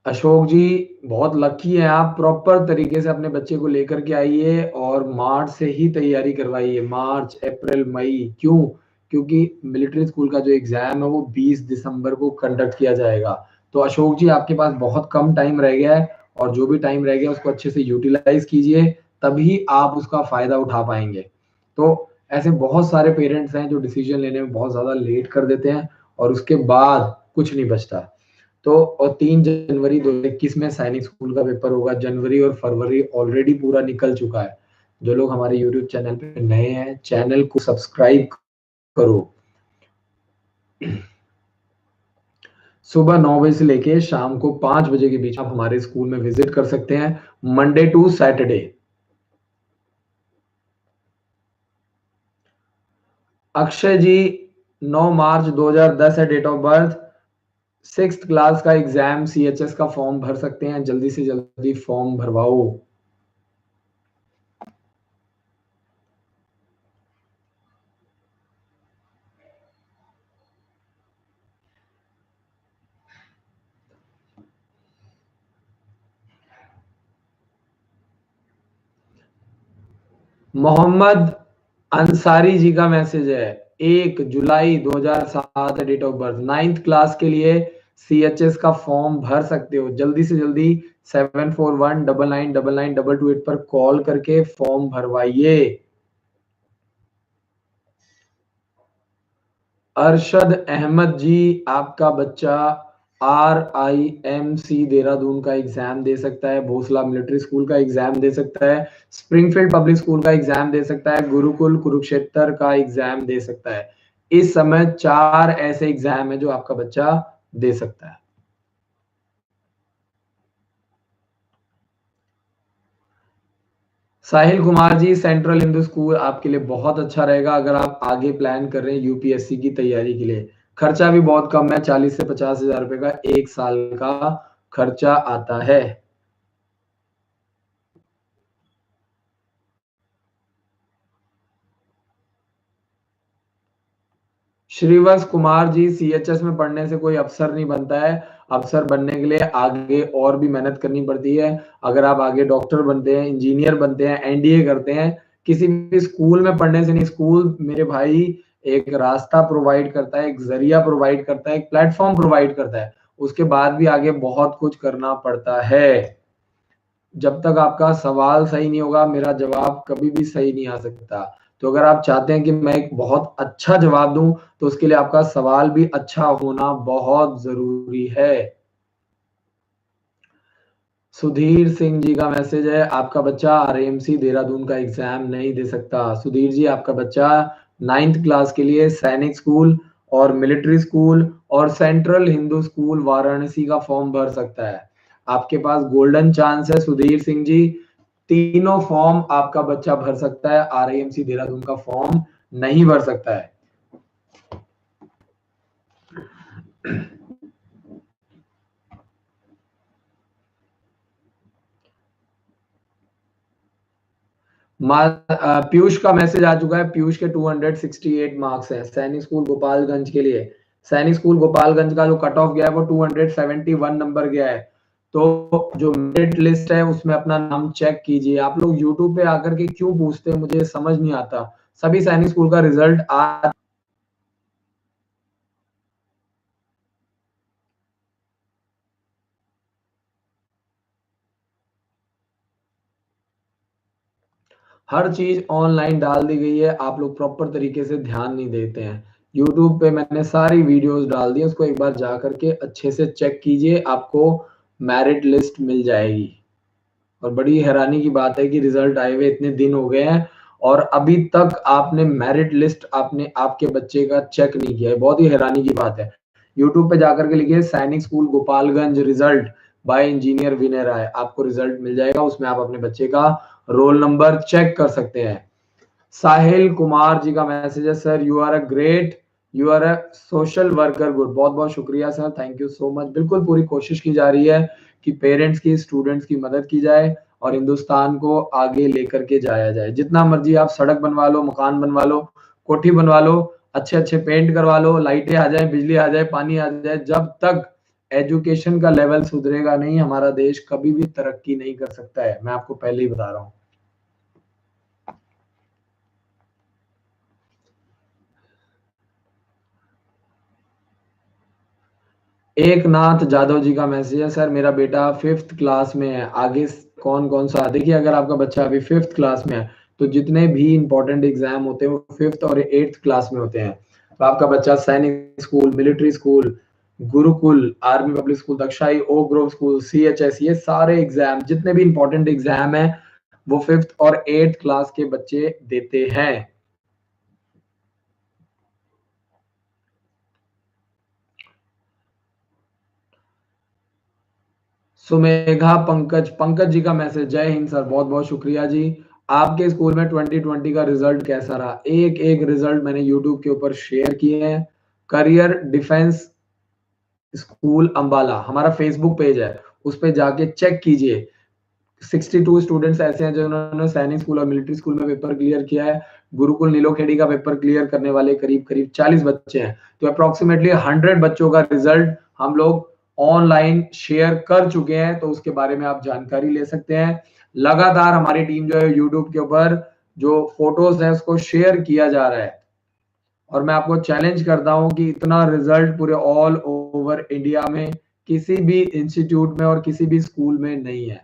Speaker 1: अशोक जी बहुत लकी हैं आप, प्रॉपर तरीके से अपने बच्चे को लेकर के आइए और मार्च से ही तैयारी करवाइए, मार्च अप्रैल मई। क्यों? क्योंकि मिलिट्री स्कूल का जो एग्जाम है वो 20 दिसंबर को कंडक्ट किया जाएगा। तो अशोक जी आपके पास बहुत कम टाइम रह गया है, और जो भी टाइम रह गया उसको अच्छे से यूटिलाइज कीजिए, तभी आप उसका फायदा उठा पाएंगे। तो ऐसे बहुत सारे पेरेंट्स हैं जो डिसीजन लेने में बहुत ज्यादा लेट कर देते हैं और उसके बाद कुछ नहीं बचता। तो और 3 जनवरी 2021 में सैनिक स्कूल का पेपर होगा। जनवरी और फरवरी ऑलरेडी पूरा निकल चुका है। जो लोग हमारे यूट्यूब चैनल पे नए हैं, चैनल को सब्सक्राइब करो। सुबह 9 बजे से लेके शाम को 5 बजे के बीच आप हमारे स्कूल में विजिट कर सकते हैं, Monday to Saturday. Akshay ji 9 March 2010 है date of birth. 6th class का एग्जाम सीएचएस का फॉर्म भर सकते हैं, जल्दी से जल्दी फॉर्म भरवाओ। मोहम्मद अंसारी जी का मैसेज है, 1 जुलाई 2007 है date of birth. 9th class के लिए सीएचएस का फॉर्म भर सकते हो, जल्दी से जल्दी 7419999228 पर कॉल करके फॉर्म भरवाइए। अरशद अहमद जी आपका बच्चा RIMC देहरादून का एग्जाम दे सकता है, भोसला मिलिट्री स्कूल का एग्जाम दे सकता है, स्प्रिंगफील्ड पब्लिक स्कूल का एग्जाम दे सकता है, गुरुकुल कुरुक्षेत्र का एग्जाम दे सकता है। इस समय 4 ऐसे एग्जाम है जो आपका बच्चा दे सकता है। साहिल कुमार जी सेंट्रल हिंदू स्कूल आपके लिए बहुत अच्छा रहेगा अगर आप आगे प्लान कर रहे हैं यूपीएससी की तैयारी के लिए। खर्चा भी बहुत कम है, 40 से 50 हजार रुपए का एक साल का खर्चा आता है। श्रीवत्स कुमार जी सीएचएस में पढ़ने से कोई अफसर नहीं बनता है। अफसर बनने के लिए आगे और भी मेहनत करनी पड़ती है। अगर आप आगे डॉक्टर बनते हैं, इंजीनियर बनते हैं, एनडीए करते हैं, किसी भी स्कूल में पढ़ने से नहीं। स्कूल मेरे भाई एक रास्ता प्रोवाइड करता है, एक जरिया प्रोवाइड करता है, एक प्लेटफॉर्म प्रोवाइड करता है, उसके बाद भी आगे बहुत कुछ करना पड़ता है। जब तक आपका सवाल सही नहीं होगा मेरा जवाब कभी भी सही नहीं आ सकता। तो अगर आप चाहते हैं कि मैं एक बहुत अच्छा जवाब दूं तो उसके लिए आपका सवाल भी अच्छा होना बहुत जरूरी है। सुधीर सिंह जी का मैसेज है, आपका बच्चा RAMC देहरादून का एग्जाम नहीं दे सकता। सुधीर जी आपका बच्चा 9th क्लास के लिए सैनिक स्कूल और मिलिट्री स्कूल और सेंट्रल हिंदू स्कूल वाराणसी का फॉर्म भर सकता है। आपके पास गोल्डन चांस है सुधीर सिंह जी, तीनों फॉर्म आपका बच्चा भर सकता है। RAMC देहरादून का फॉर्म नहीं भर सकता है। पीयूष का मैसेज आ चुका है। पीयूष के 268 मार्क्स हैं सैनिक स्कूल गोपालगंज के लिए। सैनिक स्कूल गोपालगंज का जो कट ऑफ गया है वो 271 नंबर गया है। तो जो मेरिट लिस्ट है उसमें अपना नाम चेक कीजिए। आप लोग यूट्यूब पे आकर के क्यों पूछते हैं, मुझे समझ नहीं आता। सभी सैनिक स्कूल का रिजल्ट आज हर चीज ऑनलाइन डाल दी गई है, आप लोग प्रॉपर तरीके से ध्यान नहीं देते हैं। यूट्यूब पे मैंने सारी वीडियोस डाल दी है, उसको एक बार जा करके अच्छे से चेक कीजिए, आपको मेरिट लिस्ट मिल जाएगी। और बड़ी हैरानी की बात है कि रिजल्ट आए हुए इतने दिन हो गए हैं और अभी तक आपने मेरिट लिस्ट आपने आपके बच्चे का चेक नहीं किया है, बहुत ही हैरानी की बात है। यूट्यूब पे जाकर के लिखिए Sainik school Gopalganj result by engineer Vinay Rai, आपको रिजल्ट मिल जाएगा। उसमें आप अपने बच्चे का रोल नंबर चेक कर सकते हैं। साहिल कुमार जी का मैसेज है, sir you are a great, you are a social worker good. बहुत बहुत शुक्रिया sir, thank you so much. बिल्कुल पूरी कोशिश की जा रही है कि पेरेंट्स की, स्टूडेंट्स की मदद की जाए और हिंदुस्तान को आगे लेकर के जाया जाए। जितना मर्जी आप सड़क बनवा लो, मकान बनवा लो, कोठी बनवा लो, अच्छे अच्छे पेंट करवा लो, लाइटें आ जाए, बिजली आ जाए, पानी आ जाए, जब तक एजुकेशन का लेवल सुधरेगा नहीं, हमारा देश कभी भी तरक्की नहीं कर सकता है। मैं आपको पहले ही बता रहा हूं। एक नाथ जादव जी का मैसेज है, सर मेरा बेटा 5th क्लास में है, आगे कौन कौन सा। देखिए अगर आपका बच्चा अभी 5th क्लास में है तो जितने भी इंपॉर्टेंट एग्जाम होते हैं वो 5th और 8th क्लास में होते हैं। तो आपका बच्चा सैनिक स्कूल, मिलिट्री स्कूल, गुरुकुल, आर्मी पब्लिक स्कूल, दक्षाई, ओ ग्रोव स्कूल, CHS, ये सारे एग्जाम जितने भी इंपॉर्टेंट एग्जाम है वो 5th और 8th क्लास के बच्चे देते हैं। सुमेघा पंकज, पंकज जी का मैसेज, जय हिंद सर, बहुत बहुत शुक्रिया जी। आपके स्कूल में 2020 का रिजल्ट कैसा रहा? एक एक रिजल्ट मैंने यूट्यूब के ऊपर शेयर किए हैं। करियर डिफेंस स्कूल अंबाला हमारा फेसबुक पेज है, उस पे जाके चेक कीजिए। 62 स्टूडेंट्स ऐसे हैं जिन्होंने सैनिक स्कूल और मिलिट्री स्कूल में पेपर क्लियर किया है। गुरुकुल नीलोखेड़ी का पेपर क्लियर करने वाले करीब करीब 40 बच्चे हैं। तो अप्रोक्सीमेटली 100 बच्चों का रिजल्ट हम लोग ऑनलाइन शेयर कर चुके हैं, तो उसके बारे में आप जानकारी ले सकते हैं। लगातार हमारी टीम जो है यूट्यूब के ऊपर जो फोटोज है उसको शेयर किया जा रहा है, और मैं आपको चैलेंज करता हूं कि इतना रिजल्ट पूरे ऑल ओवर इंडिया में किसी भी इंस्टीट्यूट में और किसी भी स्कूल में नहीं है।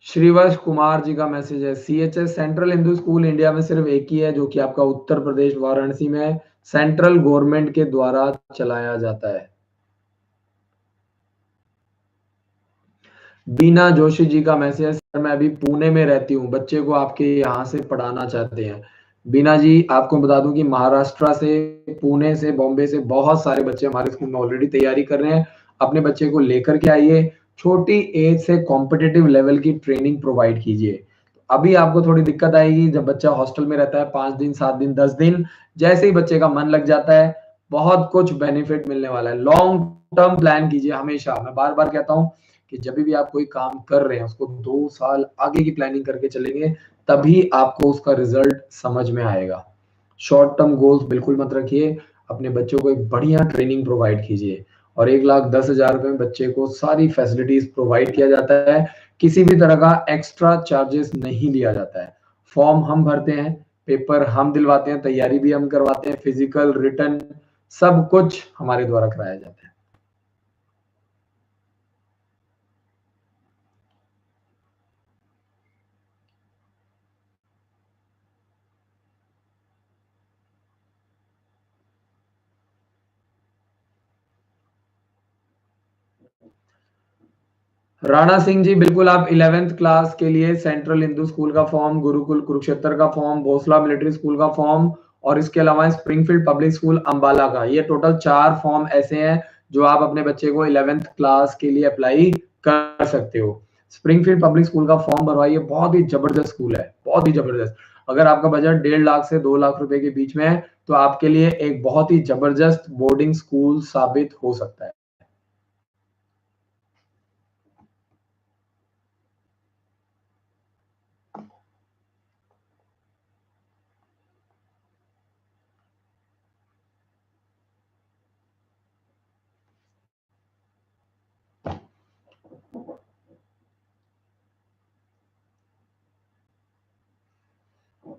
Speaker 1: श्रीवश कुमार जी का मैसेज है, CHS central Hindu school India में सिर्फ एक ही है जो कि आपका उत्तर प्रदेश वाराणसी में है, सेंट्रल गवर्नमेंट के द्वारा चलाया जाता है। बीना जोशी जी का मैसेज है, सर मैं अभी पुणे में रहती हूँ, बच्चे को आपके यहाँ से पढ़ाना चाहते हैं। बीना जी आपको बता दूं कि महाराष्ट्र से, पुणे से, बॉम्बे से बहुत सारे बच्चे हमारे स्कूल में ऑलरेडी तैयारी कर रहे हैं। अपने बच्चे को लेकर के आइए, छोटी एज से कॉम्पिटिटिव लेवल की ट्रेनिंग प्रोवाइड कीजिए। अभी आपको थोड़ी दिक्कत आएगी जब बच्चा हॉस्टल में रहता है 5 दिन, 7 दिन, 10 दिन, जैसे ही बच्चे का मन लग जाता है बहुत कुछ बेनिफिट मिलने वाला है। लॉन्ग टर्म प्लान कीजिए हमेशा। मैं बार बार कहता हूँ कि जब भी आप कोई काम कर रहे हैं उसको 2 साल आगे की प्लानिंग करके चलेंगे, तभी आपको उसका रिजल्ट समझ में आएगा। शॉर्ट टर्म गोल्स बिल्कुल मत रखिए, अपने बच्चों को एक बढ़िया ट्रेनिंग प्रोवाइड कीजिए। और 1,10,000 रुपए में बच्चे को सारी फैसिलिटीज प्रोवाइड किया जाता है, किसी भी तरह का एक्स्ट्रा चार्जेस नहीं लिया जाता है। फॉर्म हम भरते हैं, पेपर हम दिलवाते हैं, तैयारी भी हम करवाते हैं, फिजिकल, रिटर्न, सब कुछ हमारे द्वारा कराया जाता है। राणा सिंह जी, बिल्कुल आप 11th क्लास के लिए सेंट्रल हिंदू स्कूल का फॉर्म, गुरुकुल कुरुक्षेत्र का फॉर्म, भोसला मिलिट्री स्कूल का फॉर्म और इसके अलावा स्प्रिंगफील्ड पब्लिक स्कूल अंबाला का, ये टोटल 4 फॉर्म ऐसे हैं जो आप अपने बच्चे को 11th क्लास के लिए अप्लाई कर सकते हो। स्प्रिंगफील्ड पब्लिक स्कूल का फॉर्म भरवाइए, बहुत ही जबरदस्त स्कूल है, बहुत ही जबरदस्त। अगर आपका बजट 1.5 लाख से 2 लाख रुपए के बीच में है तो आपके लिए एक बहुत ही जबरदस्त बोर्डिंग स्कूल साबित हो सकता है।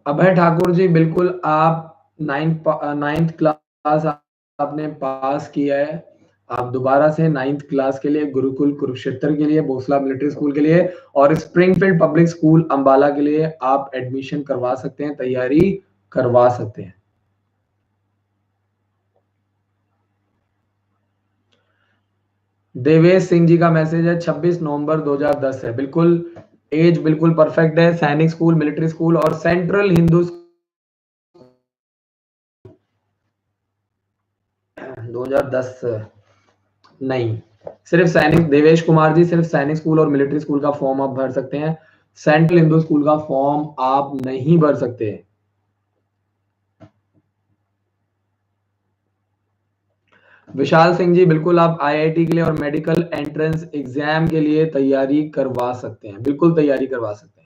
Speaker 1: अभय ठाकुर जी, बिल्कुल आप 9th क्लास आपने पास किया है, आप दोबारा से 9th क्लास के लिए गुरुकुल कुरुक्षेत्र के लिए, भोसला मिलिट्री स्कूल के लिए और स्प्रिंगफील्ड पब्लिक स्कूल अंबाला के लिए आप एडमिशन करवा सकते हैं, तैयारी करवा सकते हैं। देवेश सिंह जी का मैसेज है, 26 नवंबर 2010 है, बिल्कुल एज बिल्कुल परफेक्ट है। सैनिक स्कूल, मिलिट्री स्कूल और सेंट्रल हिंदू 2010 नहीं, सिर्फ सैनिक, देवेश कुमार जी, सिर्फ सैनिक स्कूल और मिलिट्री स्कूल का फॉर्म आप भर सकते हैं। सेंट्रल हिंदू स्कूल का फॉर्म आप नहीं भर सकते। विशाल सिंह जी, बिल्कुल आप आईआईटी के लिए और मेडिकल एंट्रेंस एग्जाम के लिए तैयारी करवा सकते हैं, बिल्कुल तैयारी करवा सकते हैं।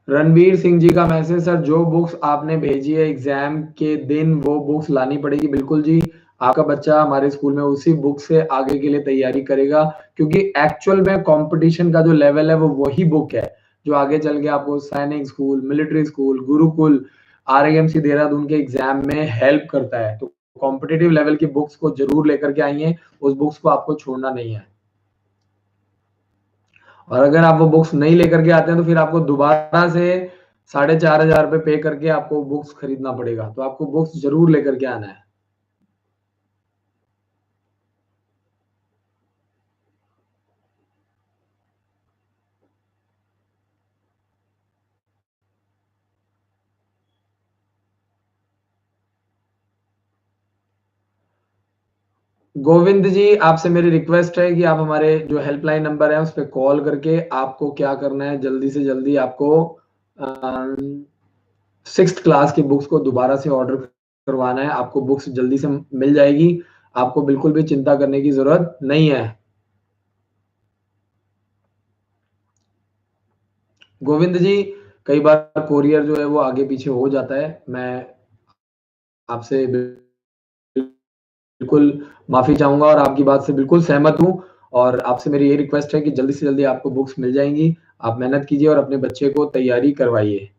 Speaker 1: रणवीर सिंह जी का मैसेज, सर जो बुक्स आपने भेजी है एग्जाम के दिन वो बुक्स लानी पड़ेगी। बिल्कुल जी, आपका बच्चा हमारे स्कूल में उसी बुक से आगे के लिए तैयारी करेगा, क्योंकि एक्चुअल में कंपटीशन का जो लेवल है वो वही बुक है जो आगे चल के आपको सैनिक school, military school, Gurukul, RIMC Dehradun के एग्जाम में हेल्प करता है। तो कॉम्पिटिटिव लेवल की बुक्स को जरूर लेकर के आइए, उस बुक्स को आपको छोड़ना नहीं है। और अगर आप वो बुक्स नहीं लेकर के आते हैं तो फिर आपको दोबारा से 4,500 रुपए पे करके आपको बुक्स खरीदना पड़ेगा। तो आपको बुक्स जरूर लेकर के आना है। गोविंद जी, आपसे मेरी रिक्वेस्ट है कि आप हमारे जो हेल्पलाइन नंबर है उस पर कॉल करके आपको क्या करना है, जल्दी से जल्दी आपको सिक्स क्लास की बुक्स को दोबारा से ऑर्डर करवाना है। आपको बुक्स जल्दी से मिल जाएगी, आपको बिल्कुल भी चिंता करने की जरूरत नहीं है। गोविंद जी, कई बार कोरियर जो है वो आगे पीछे हो जाता है। मैं आपसे बिल्कुल माफी चाहूंगा और आपकी बात से बिल्कुल सहमत हूं। और आपसे मेरी ये रिक्वेस्ट है कि जल्दी से जल्दी आपको बुक्स मिल जाएंगी। आप मेहनत कीजिए और अपने बच्चे को तैयारी करवाइए।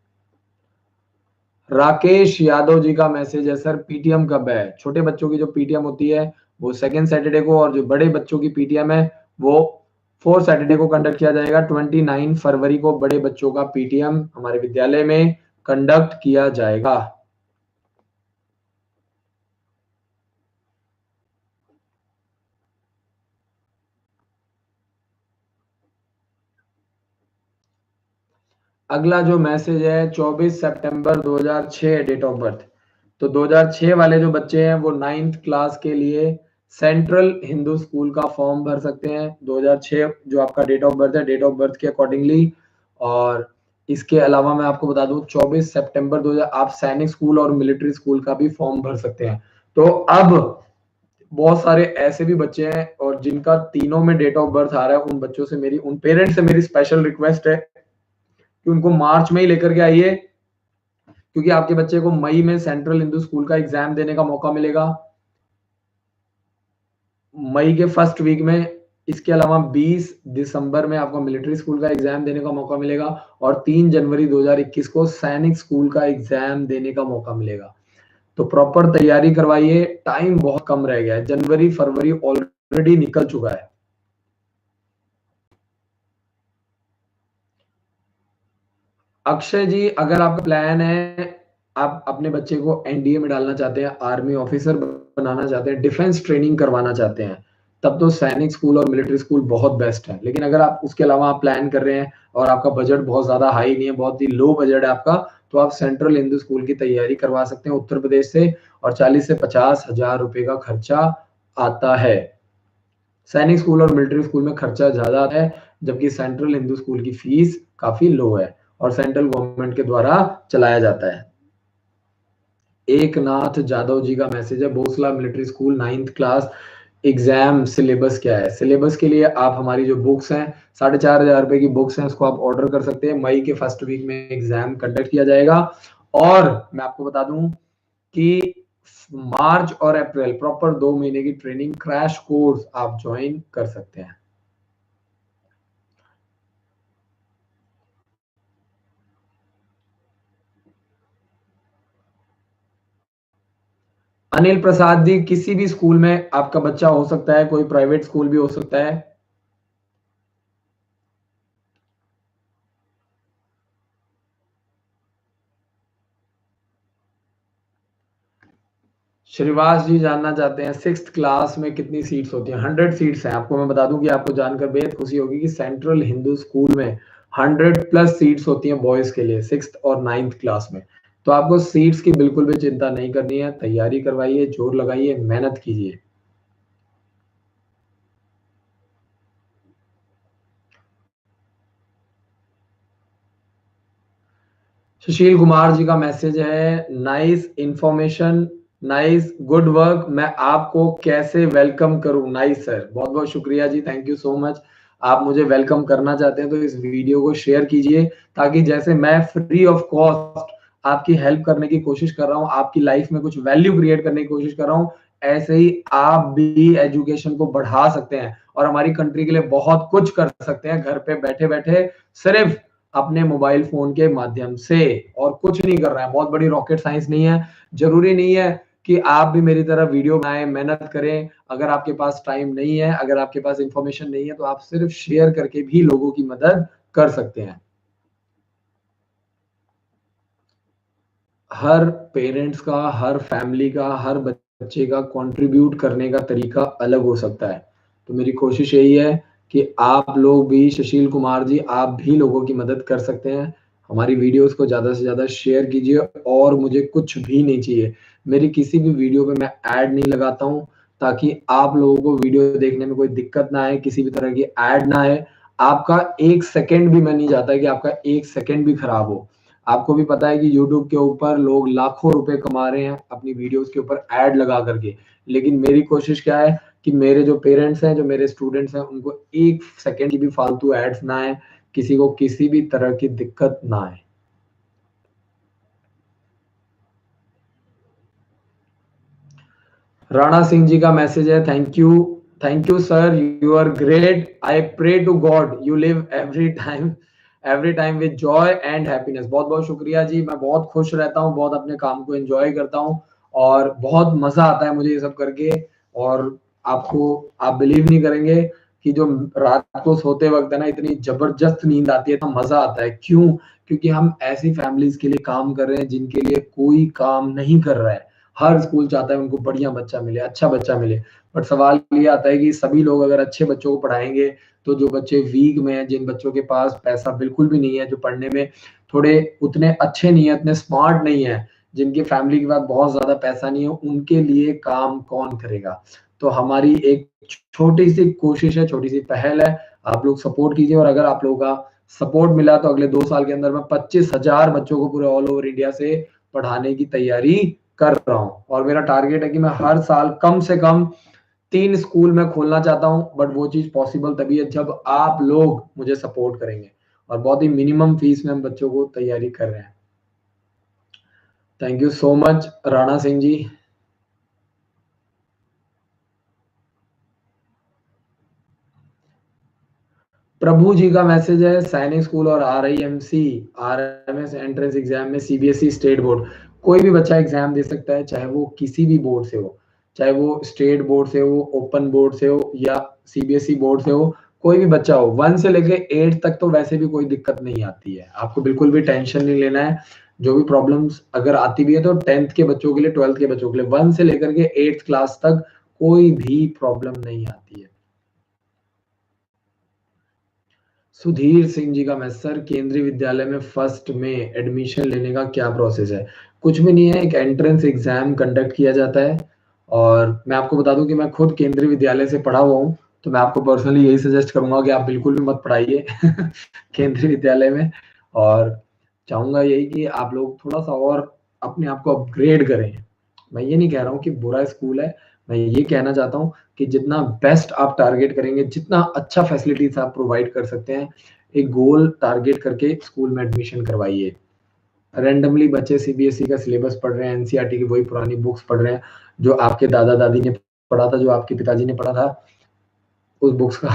Speaker 1: राकेश यादव जी का मैसेज है, सर पीटीएम कब है? छोटे बच्चों की जो पीटीएम होती है वो सेकेंड सैटरडे को, और जो बड़े बच्चों की पीटीएम है वो फोर्थ सैटरडे को कंडक्ट किया जाएगा। 29 फरवरी को बड़े बच्चों का पीटीएम हमारे विद्यालय में कंडक्ट किया जाएगा। अगला जो मैसेज है 24 सितंबर 2006 डेट ऑफ बर्थ। तो 2006 वाले जो बच्चे हैं वो नाइन्थ क्लास के लिए सेंट्रल हिंदू स्कूल का फॉर्म भर सकते हैं। 2006 जो आपका डेट ऑफ बर्थ है, डेट ऑफ बर्थ के अकॉर्डिंगली। और इसके अलावा मैं आपको बता दूं 24 सितंबर 2000 आप सैनिक स्कूल और मिलिट्री स्कूल का भी फॉर्म भर सकते हैं। तो अब बहुत सारे ऐसे भी बच्चे हैं और जिनका तीनों में डेट ऑफ बर्थ आ रहा है, उन बच्चों से मेरी, उन पेरेंट्स से मेरी स्पेशल रिक्वेस्ट है कि उनको मार्च में ही लेकर के आइए, क्योंकि आपके बच्चे को मई में सेंट्रल हिंदू स्कूल का एग्जाम देने का मौका मिलेगा, मई के फर्स्ट वीक में। इसके अलावा 20 दिसंबर में आपको मिलिट्री स्कूल का एग्जाम देने का मौका मिलेगा और 3 जनवरी 2021 को सैनिक स्कूल का एग्जाम देने का मौका मिलेगा। तो प्रॉपर तैयारी करवाइए, टाइम बहुत कम रह गया है, जनवरी फरवरी ऑलरेडी निकल चुका है। अक्षय जी, अगर आपका प्लान है, आप अपने बच्चे को एनडीए में डालना चाहते हैं, आर्मी ऑफिसर बनाना चाहते हैं, डिफेंस ट्रेनिंग करवाना चाहते हैं, तब तो सैनिक स्कूल और मिलिट्री स्कूल बहुत बेस्ट है। लेकिन अगर आप उसके अलावा आप प्लान कर रहे हैं और आपका बजट बहुत ज्यादा हाई नहीं है, बहुत ही लो बजट है आपका, तो आप सेंट्रल हिंदू स्कूल की तैयारी करवा सकते हैं उत्तर प्रदेश से। और 40 से 50 हजार रुपए का खर्चा आता है। सैनिक स्कूल और मिलिट्री स्कूल में खर्चा ज्यादा है, जबकि सेंट्रल हिंदू स्कूल की फीस काफी लो है और सेंट्रल गवर्नमेंट के द्वारा चलाया जाता है। एक नाथ जादव जी का मैसेज है, Bhonsala military school ninth class exam syllabus क्या है? सिलेबस के लिए आप हमारी जो बुक्स हैं, 4,500 रुपए की बुक्स हैं, उसको आप ऑर्डर कर सकते हैं। मई के फर्स्ट वीक में एग्जाम कंडक्ट किया जाएगा। और मैं आपको बता दूं कि मार्च और अप्रैल प्रॉपर 2 महीने की ट्रेनिंग क्रैश कोर्स आप ज्वाइन कर सकते हैं। अनिल प्रसाद जी, किसी भी स्कूल में आपका बच्चा हो सकता है, कोई प्राइवेट स्कूल भी हो सकता है। श्रीवास जी जानना चाहते हैं सिक्स्थ क्लास में कितनी सीट्स होती हैं। 100 सीट्स हैं। आपको मैं बता दूं कि आपको जानकर बेहद खुशी होगी कि सेंट्रल हिंदू स्कूल में 100 प्लस सीट्स होती हैं बॉयज के लिए, सिक्स्थ और नाइन्थ क्लास में। तो आपको सीट्स की बिल्कुल भी चिंता नहीं करनी है। तैयारी करवाइए, जोर लगाइए, मेहनत कीजिए। सुशील कुमार जी का मैसेज है, nice information, nice good work, मैं आपको कैसे वेलकम करूं। नाइस सर, बहुत बहुत शुक्रिया जी, थैंक यू सो मच। आप मुझे वेलकम करना चाहते हैं तो इस वीडियो को शेयर कीजिए, ताकि जैसे मैं फ्री ऑफ कॉस्ट आपकी हेल्प करने की कोशिश कर रहा हूं, आपकी लाइफ में कुछ वैल्यू क्रिएट करने की कोशिश कर रहा हूं, ऐसे ही आप भी एजुकेशन को बढ़ा सकते हैं और हमारी कंट्री के लिए बहुत कुछ कर सकते हैं घर पे बैठे बैठे, सिर्फ अपने मोबाइल फोन के माध्यम से। और कुछ नहीं कर रहा है, बहुत बड़ी रॉकेट साइंस नहीं है। जरूरी नहीं है कि आप भी मेरी तरह वीडियो बनाएं, मेहनत करें। अगर आपके पास टाइम नहीं है, अगर आपके पास इंफॉर्मेशन नहीं है, तो आप सिर्फ शेयर करके भी लोगों की मदद कर सकते हैं। हर पेरेंट्स का, हर फैमिली का, हर बच्चे का कंट्रीब्यूट करने का तरीका अलग हो सकता है। तो मेरी कोशिश यही है कि आप लोग भी, सुशील कुमार जी, आप भी लोगों की मदद कर सकते हैं। हमारी वीडियोस को ज्यादा से ज्यादा शेयर कीजिए। और मुझे कुछ भी नहीं चाहिए, मेरी किसी भी वीडियो पे मैं ऐड नहीं लगाता हूँ, ताकि आप लोगों को वीडियो देखने में कोई दिक्कत ना आए, किसी भी तरह की ऐड ना आए। आपका एक सेकंड भी मैं नहीं चाहता कि आपका एक सेकंड भी खराब हो। आपको भी पता है कि YouTube के ऊपर लोग लाखों रुपए कमा रहे हैं अपनी वीडियोस के ऊपर ऐड लगा करके। लेकिन मेरी कोशिश क्या है कि मेरे जो पेरेंट्स हैं, जो मेरे स्टूडेंट्स हैं, उनको एक सेकंड की भी फालतू एड्स ना आए, किसी को किसी भी तरह की दिक्कत ना आए। राणा सिंह जी का मैसेज है, thank you sir, you are great, I pray to God you live every time with joy and happiness. बहुत बहुत शुक्रिया जी, मैं बहुत खुश रहता हूँ, बहुत अपने काम को एंजॉय करता हूँ और बहुत मजा आता है मुझे ये सब करके। और आप बिलीव नहीं करेंगे कि जो रात को सोते वक्त है ना, इतनी जबरदस्त नींद आती है, तो मजा आता है। क्यों? क्योंकि हम ऐसी फैमिलीज के लिए काम कर रहे हैं जिनके लिए कोई काम नहीं कर रहा है। हर स्कूल चाहता है उनको बढ़िया बच्चा मिले, अच्छा बच्चा मिले। बट सवाल ये आता है कि सभी लोग अगर अच्छे बच्चों को पढ़ाएंगे, तो जो बच्चे वीक में हैं, जिन बच्चों के पास पैसा बिल्कुल भी नहीं है, जो पढ़ने में थोड़े उतने अच्छे नहीं है, उतने स्मार्ट नहीं है, जिनकी फैमिली के पास बहुत ज्यादा पैसा नहीं है, उनके लिए काम कौन करेगा। तो हमारी एक छोटी सी कोशिश है, छोटी सी पहल है, आप लोग सपोर्ट कीजिए। और अगर आप लोगों का सपोर्ट मिला तो अगले 2 साल के अंदर मैं 25,000 बच्चों को पूरे ऑल ओवर इंडिया से पढ़ाने की तैयारी कर रहा हूँ। और मेरा टारगेट है कि मैं हर साल कम से कम 3 स्कूल में खोलना चाहता हूँ। बट वो चीज पॉसिबल तभी है जब आप लोग मुझे सपोर्ट करेंगे। और बहुत ही मिनिमम फीस में हम बच्चों को तैयारी कर रहे हैं। Thank you so much Rana Singh ji. Prabhu ji का मैसेज है, सैनिक स्कूल और RIMC एंट्रेंस एग्जाम में CBSE स्टेट बोर्ड, कोई भी बच्चा एग्जाम दे सकता है, चाहे वो किसी भी बोर्ड से हो, चाहे वो स्टेट बोर्ड से हो, ओपन बोर्ड से हो या CBSE बोर्ड से हो। कोई भी बच्चा हो, 1 से लेके 8 तक तो वैसे भी कोई दिक्कत नहीं आती है। आपको बिल्कुल भी टेंशन नहीं लेना है। जो भी प्रॉब्लम्स अगर आती भी है तो 10th के बच्चों के लिए, 12th के बच्चों के लिए, 1 से लेकर के 8th क्लास तक कोई भी प्रॉब्लम नहीं आती है। सुधीर सिंह जी का मैसेज, सर केंद्रीय विद्यालय में फर्स्ट में एडमिशन लेने का क्या प्रोसेस है। कुछ भी नहीं है, एक एंट्रेंस एग्जाम कंडक्ट किया जाता है। और मैं आपको बता दूं कि मैं खुद केंद्रीय विद्यालय से पढ़ा हुआ हूँ, तो मैं आपको पर्सनली यही सजेस्ट करूंगा कि आप बिल्कुल भी मत पढ़ाइए केंद्रीय विद्यालय में। और चाहूंगा यही कि आप लोग थोड़ा सा और अपने आप को अपग्रेड करें। मैं ये नहीं कह रहा हूँ कि बुरा स्कूल है, मैं ये कहना चाहता हूँ कि जितना बेस्ट आप टारगेट करेंगे, जितना अच्छा फैसिलिटीज आप प्रोवाइड कर सकते हैं, एक गोल टारगेट करके स्कूल में एडमिशन करवाइए। रैंडमली बच्चे CBSE का सिलेबस पढ़ रहे हैं, NCERT की वही पुरानी बुक्स पढ़ रहे हैं जो आपके दादा दादी ने पढ़ा था, जो आपके पिताजी ने पढ़ा था उस बुक्स का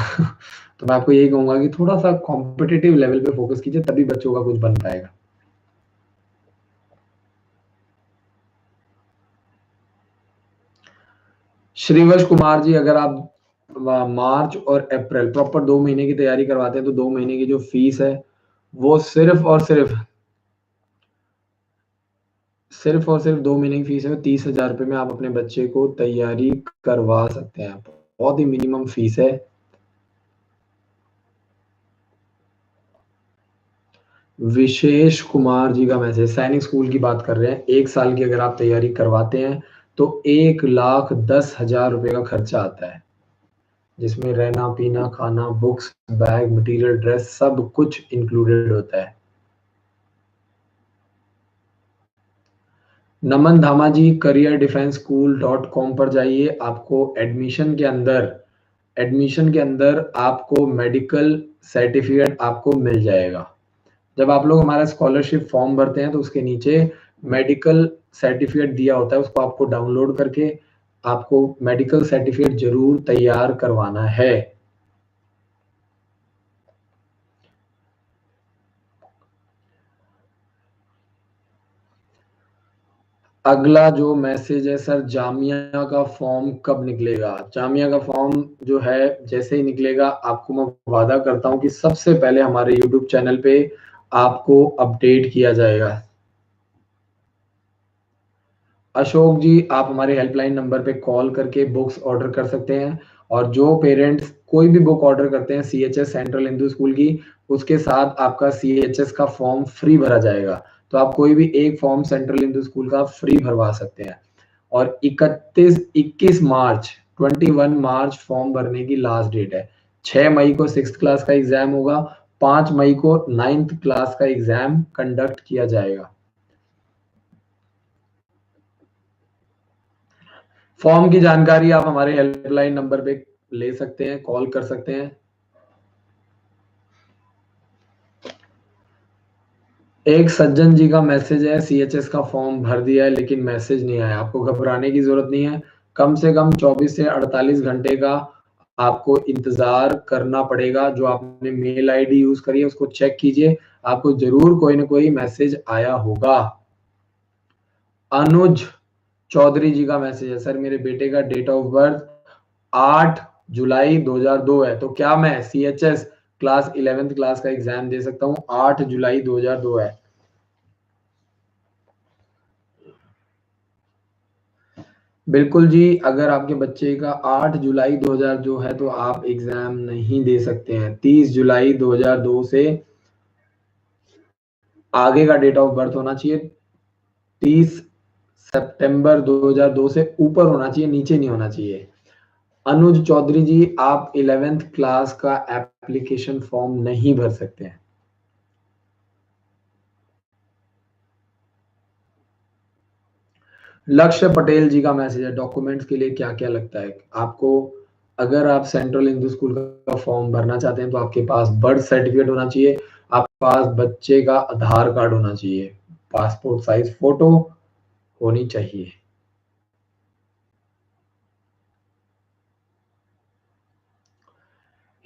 Speaker 1: तो मैं आपको यही कहूंगा कि थोड़ा सा कॉम्पिटिटिव लेवल पे फोकस कीजिए, तभी बच्चों का कुछ बन पाएगा। श्रीवश कुमार जी, अगर आप मार्च और अप्रैल प्रॉपर 2 महीने की तैयारी करवाते हैं तो 2 महीने की जो फीस है वो सिर्फ और सिर्फ 2 महीने की फीस है, 30,000 रुपए में आप अपने बच्चे को तैयारी करवा सकते हैं। बहुत ही मिनिमम फीस है। विशेष कुमार जी का मैसेज, सैनिक स्कूल की बात कर रहे हैं। 1 साल की अगर आप तैयारी करवाते हैं तो 1,10,000 रुपए का खर्चा आता है, जिसमें रहना पीना खाना बुक्स बैग मटेरियल ड्रेस सब कुछ इंक्लूडेड होता है। नमन धामा जी, careerdefenseschool.com पर जाइए। आपको एडमिशन के अंदर आपको मेडिकल सर्टिफिकेट आपको मिल जाएगा। जब आप लोग हमारा स्कॉलरशिप फॉर्म भरते हैं तो उसके नीचे मेडिकल सर्टिफिकेट दिया होता है, उसको आपको डाउनलोड करके आपको मेडिकल सर्टिफिकेट जरूर तैयार करवाना है। अगला जो मैसेज है सर, जामिया का फॉर्म कब निकलेगा? जामिया का फॉर्म जो है जैसे ही निकलेगा आपको मैं वादा करता हूं कि सबसे पहले हमारे यूट्यूब चैनल पे आपको अपडेट किया जाएगा। अशोक जी, आप हमारे हेल्पलाइन नंबर पे कॉल करके बुक्स ऑर्डर कर सकते हैं, और जो पेरेंट्स कोई भी बुक ऑर्डर करते हैं सीएचएस सेंट्रल हिंदू स्कूल की, उसके साथ आपका सीएचएस का फॉर्म फ्री भरा जाएगा। तो आप कोई भी एक फॉर्म सेंट्रल हिंदू स्कूल का फ्री भरवा सकते हैं। और 21 मार्च फॉर्म भरने की लास्ट डेट है। 6 मई को 6th क्लास का एग्जाम होगा, 5 मई को 9th क्लास का एग्जाम कंडक्ट किया जाएगा। फॉर्म की जानकारी आप हमारे हेल्पलाइन नंबर पे ले सकते हैं, कॉल कर सकते हैं। एक सज्जन जी का मैसेज है, सीएचएस का फॉर्म भर दिया है लेकिन मैसेज नहीं आया। आपको घबराने की जरूरत नहीं है। कम से कम 24 से 48 घंटे का आपको इंतजार करना पड़ेगा। जो आपने मेल आईडी यूज करी है उसको चेक कीजिए, आपको जरूर कोई ना कोई मैसेज आया होगा। अनुज चौधरी जी का मैसेज है, सर मेरे बेटे का डेट ऑफ बर्थ 8 जुलाई 2002 है, तो क्या मैं सीएचएस क्लास 11th क्लास का एग्जाम दे सकता हूँ? 8 जुलाई 2002 है। बिल्कुल जी, अगर आपके बच्चे का 8 जुलाई 2000 जो है तो आप एग्जाम नहीं दे सकते हैं। 30 जुलाई 2002 से आगे का डेट ऑफ बर्थ होना चाहिए। 30 सितंबर 2002 से ऊपर होना चाहिए, नीचे नहीं होना चाहिए। अनुज चौधरी जी, आप 11th क्लास का एप्लीकेशन फॉर्म नहीं भर सकते हैं। लक्ष्य पटेल जी का मैसेज है, डॉक्यूमेंट्स के लिए क्या क्या लगता है आपको? अगर आप सेंट्रल हिंदू स्कूल का फॉर्म भरना चाहते हैं तो आपके पास बर्थ सर्टिफिकेट होना चाहिए, आपके पास बच्चे का आधार कार्ड होना चाहिए, पासपोर्ट साइज फोटो होनी चाहिए।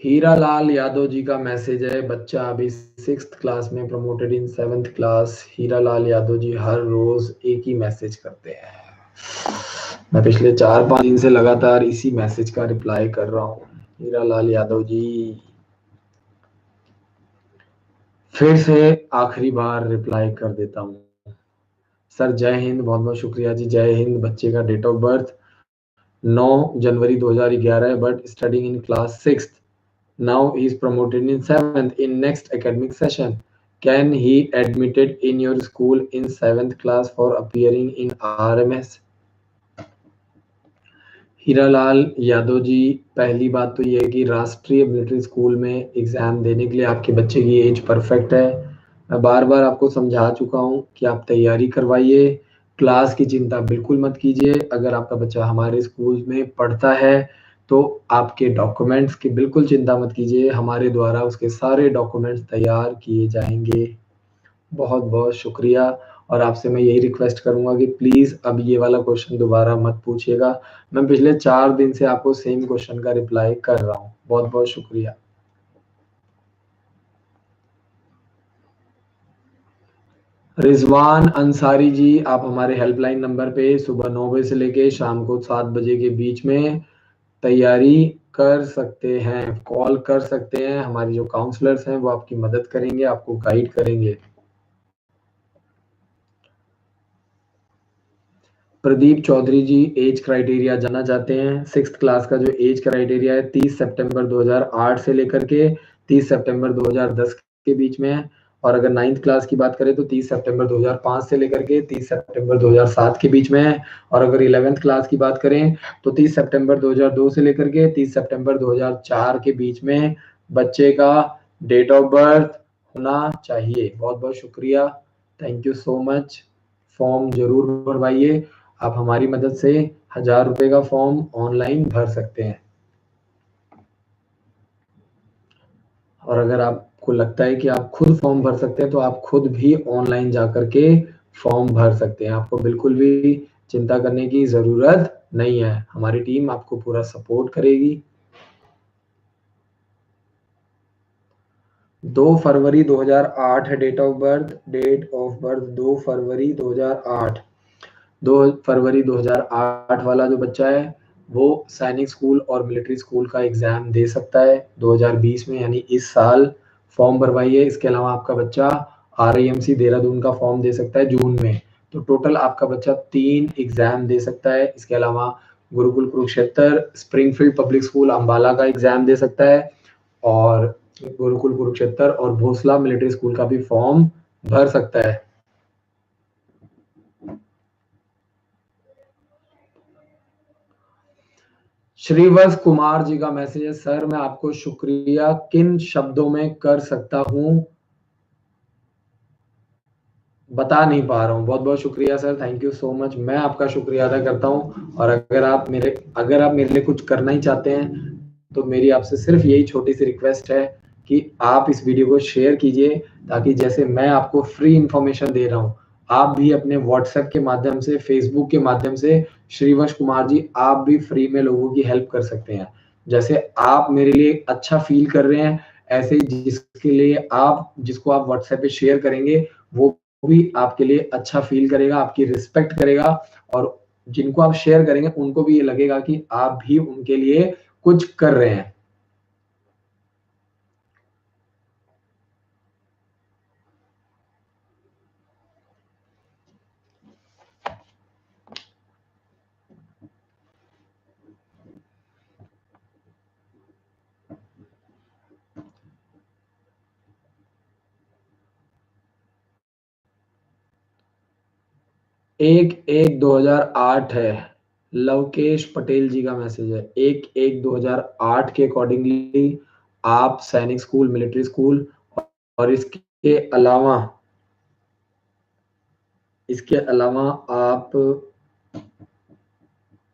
Speaker 1: हीरा लाल यादव जी का मैसेज है, बच्चा अभी 6th क्लास में, प्रमोटेड इन 7th क्लास। हीरा लाल यादव जी हर रोज एक ही मैसेज करते हैं। मैं पिछले 4-5 दिन से लगातार इसी मैसेज का रिप्लाई कर रहा हूँ। हीरा लाल यादव जी, फिर से आखिरी बार रिप्लाई कर देता हूँ। सर जय हिंद, बहुत बहुत शुक्रिया जी, जय हिंद। बच्चे का डेट ऑफ बर्थ 9 जनवरी 2011 है, but studying in class 6th। Now he is promoted in 7th in next academic session. Can he admitted in your school in 7th class for appearing in RMS? Hiralal Yadav ji, पहली बात तो ये है कि राष्ट्रीय military school में exam देने के लिए आपके बच्चे की एज परफेक्ट है। मैं बार बार आपको समझा चुका हूँ कि आप तैयारी करवाइए, क्लास की चिंता बिल्कुल मत कीजिए। अगर आपका बच्चा हमारे स्कूल में पढ़ता है तो आपके डॉक्यूमेंट्स की बिल्कुल चिंता मत कीजिए, हमारे द्वारा उसके सारे डॉक्यूमेंट्स तैयार किए जाएंगे। बहुत बहुत शुक्रिया। और आपसे मैं यही रिक्वेस्ट करूंगा कि प्लीज अब ये वाला क्वेश्चन दोबारा मत पूछिएगा। मैं पिछले 4 दिन से आपको सेम क्वेश्चन का रिप्लाई कर रहा हूँ। बहुत बहुत शुक्रिया। रिजवान अंसारी जी, आप हमारे हेल्पलाइन नंबर पे सुबह 9 बजे से लेके शाम को 7 बजे के बीच में तैयारी कर सकते हैं, कॉल कर सकते हैं। हमारी जो काउंसलर्स हैं वो आपकी मदद करेंगे, आपको गाइड करेंगे। प्रदीप चौधरी जी एज क्राइटेरिया जानना चाहते हैं। 6th क्लास का जो एज क्राइटेरिया है 30 सितंबर 2008 से लेकर के 30 सितंबर 2010 के बीच में है। और अगर 9th क्लास की बात करें तो 30 सितंबर 2005 से लेकर के 30 सितंबर 2007 के बीच में है। और अगर 11th क्लास की बात करें तो 30 सितंबर 2002 से लेकर के 30 सितंबर 2004 के बीच में बच्चे का डेट ऑफ बर्थ होना चाहिए। बहुत बहुत शुक्रिया, thank you so much. Form जरूर भरवाइए। आप हमारी मदद से 1000 रुपए का फॉर्म ऑनलाइन भर सकते हैं। और अगर आपको लगता है कि आप खुद फॉर्म भर सकते हैं तो आप खुद भी ऑनलाइन जाकर के फॉर्म भर सकते हैं। आपको बिल्कुल भी चिंता करने की जरूरत नहीं है, हमारी टीम आपको पूरा सपोर्ट करेगी। 2 फरवरी 2008 है date of birth. Date of birth 2 फरवरी 2008। 2 फरवरी 2008 वाला जो बच्चा है वो सैनिक स्कूल और मिलिट्री स्कूल का एग्जाम दे सकता है 2020 में, यानी इस साल। फॉर्म भरवाइए। इसके अलावा आपका बच्चा RIMC देहरादून का फॉर्म दे सकता है जून में। तो टोटल आपका बच्चा 3 एग्जाम दे सकता है। इसके अलावा Gurukul Kurukshetra Springfield public school Ambala का एग्जाम दे सकता है और गुरुकुल कुरुक्षेत्र और भोसला मिलिट्री स्कूल का भी फॉर्म भर सकता है। श्रीवत्स कुमार जी का मैसेज है, सर मैं आपको शुक्रिया किन शब्दों में कर सकता हूं, बता नहीं पा रहा हूं। बहुत बहुत शुक्रिया sir, thank you so much. मैं आपका शुक्रिया अदा करता हूं। और अगर आप मेरे लिए कुछ करना ही चाहते हैं तो मेरी आपसे सिर्फ यही छोटी सी रिक्वेस्ट है कि आप इस वीडियो को शेयर कीजिए, ताकि जैसे मैं आपको फ्री इंफॉर्मेशन दे रहा हूं, आप भी अपने व्हाट्सएप के माध्यम से, फेसबुक के माध्यम से, श्रीवंश कुमार जी आप भी फ्री में लोगों की हेल्प कर सकते हैं। जैसे आप मेरे लिए अच्छा फील कर रहे हैं, ऐसे ही जिसको आप व्हाट्सएप पे शेयर करेंगे वो भी आपके लिए अच्छा फील करेगा, आपकी रिस्पेक्ट करेगा। और जिनको आप शेयर करेंगे उनको भी ये लगेगा कि आप भी उनके लिए कुछ कर रहे हैं। एक एक 2008 है, लवकेश पटेल जी का मैसेज है। 1/1/2008 के अकॉर्डिंगली आप सैनिक स्कूल, मिलिट्री स्कूल और इसके अलावा आप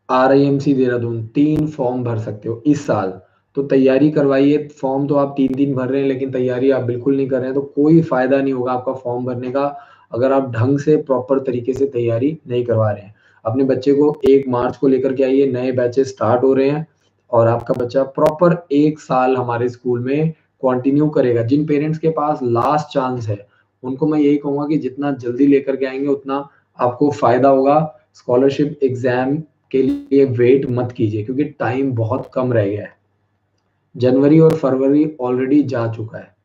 Speaker 1: RIMC देहरादून 3 फॉर्म भर सकते हो इस साल। तो तैयारी करवाइए। फॉर्म तो आप 3 दिन भर रहे हैं लेकिन तैयारी आप बिल्कुल नहीं कर रहे हैं, तो कोई फायदा नहीं होगा आपका फॉर्म भरने का अगर आप ढंग से प्रॉपर तरीके से तैयारी नहीं करवा रहे हैं। अपने बच्चे को 1 मार्च को लेकर के आइए, नए बैचेस स्टार्ट हो रहे हैं और आपका बच्चा प्रॉपर 1 साल हमारे स्कूल में कंटिन्यू करेगा। जिन पेरेंट्स के पास लास्ट चांस है उनको मैं यही कहूंगा कि जितना जल्दी लेकर के आएंगे उतना आपको फायदा होगा। स्कॉलरशिप एग्जाम के लिए वेट मत कीजिए क्योंकि टाइम बहुत कम रह गया है। जनवरी और फरवरी ऑलरेडी जा चुका है।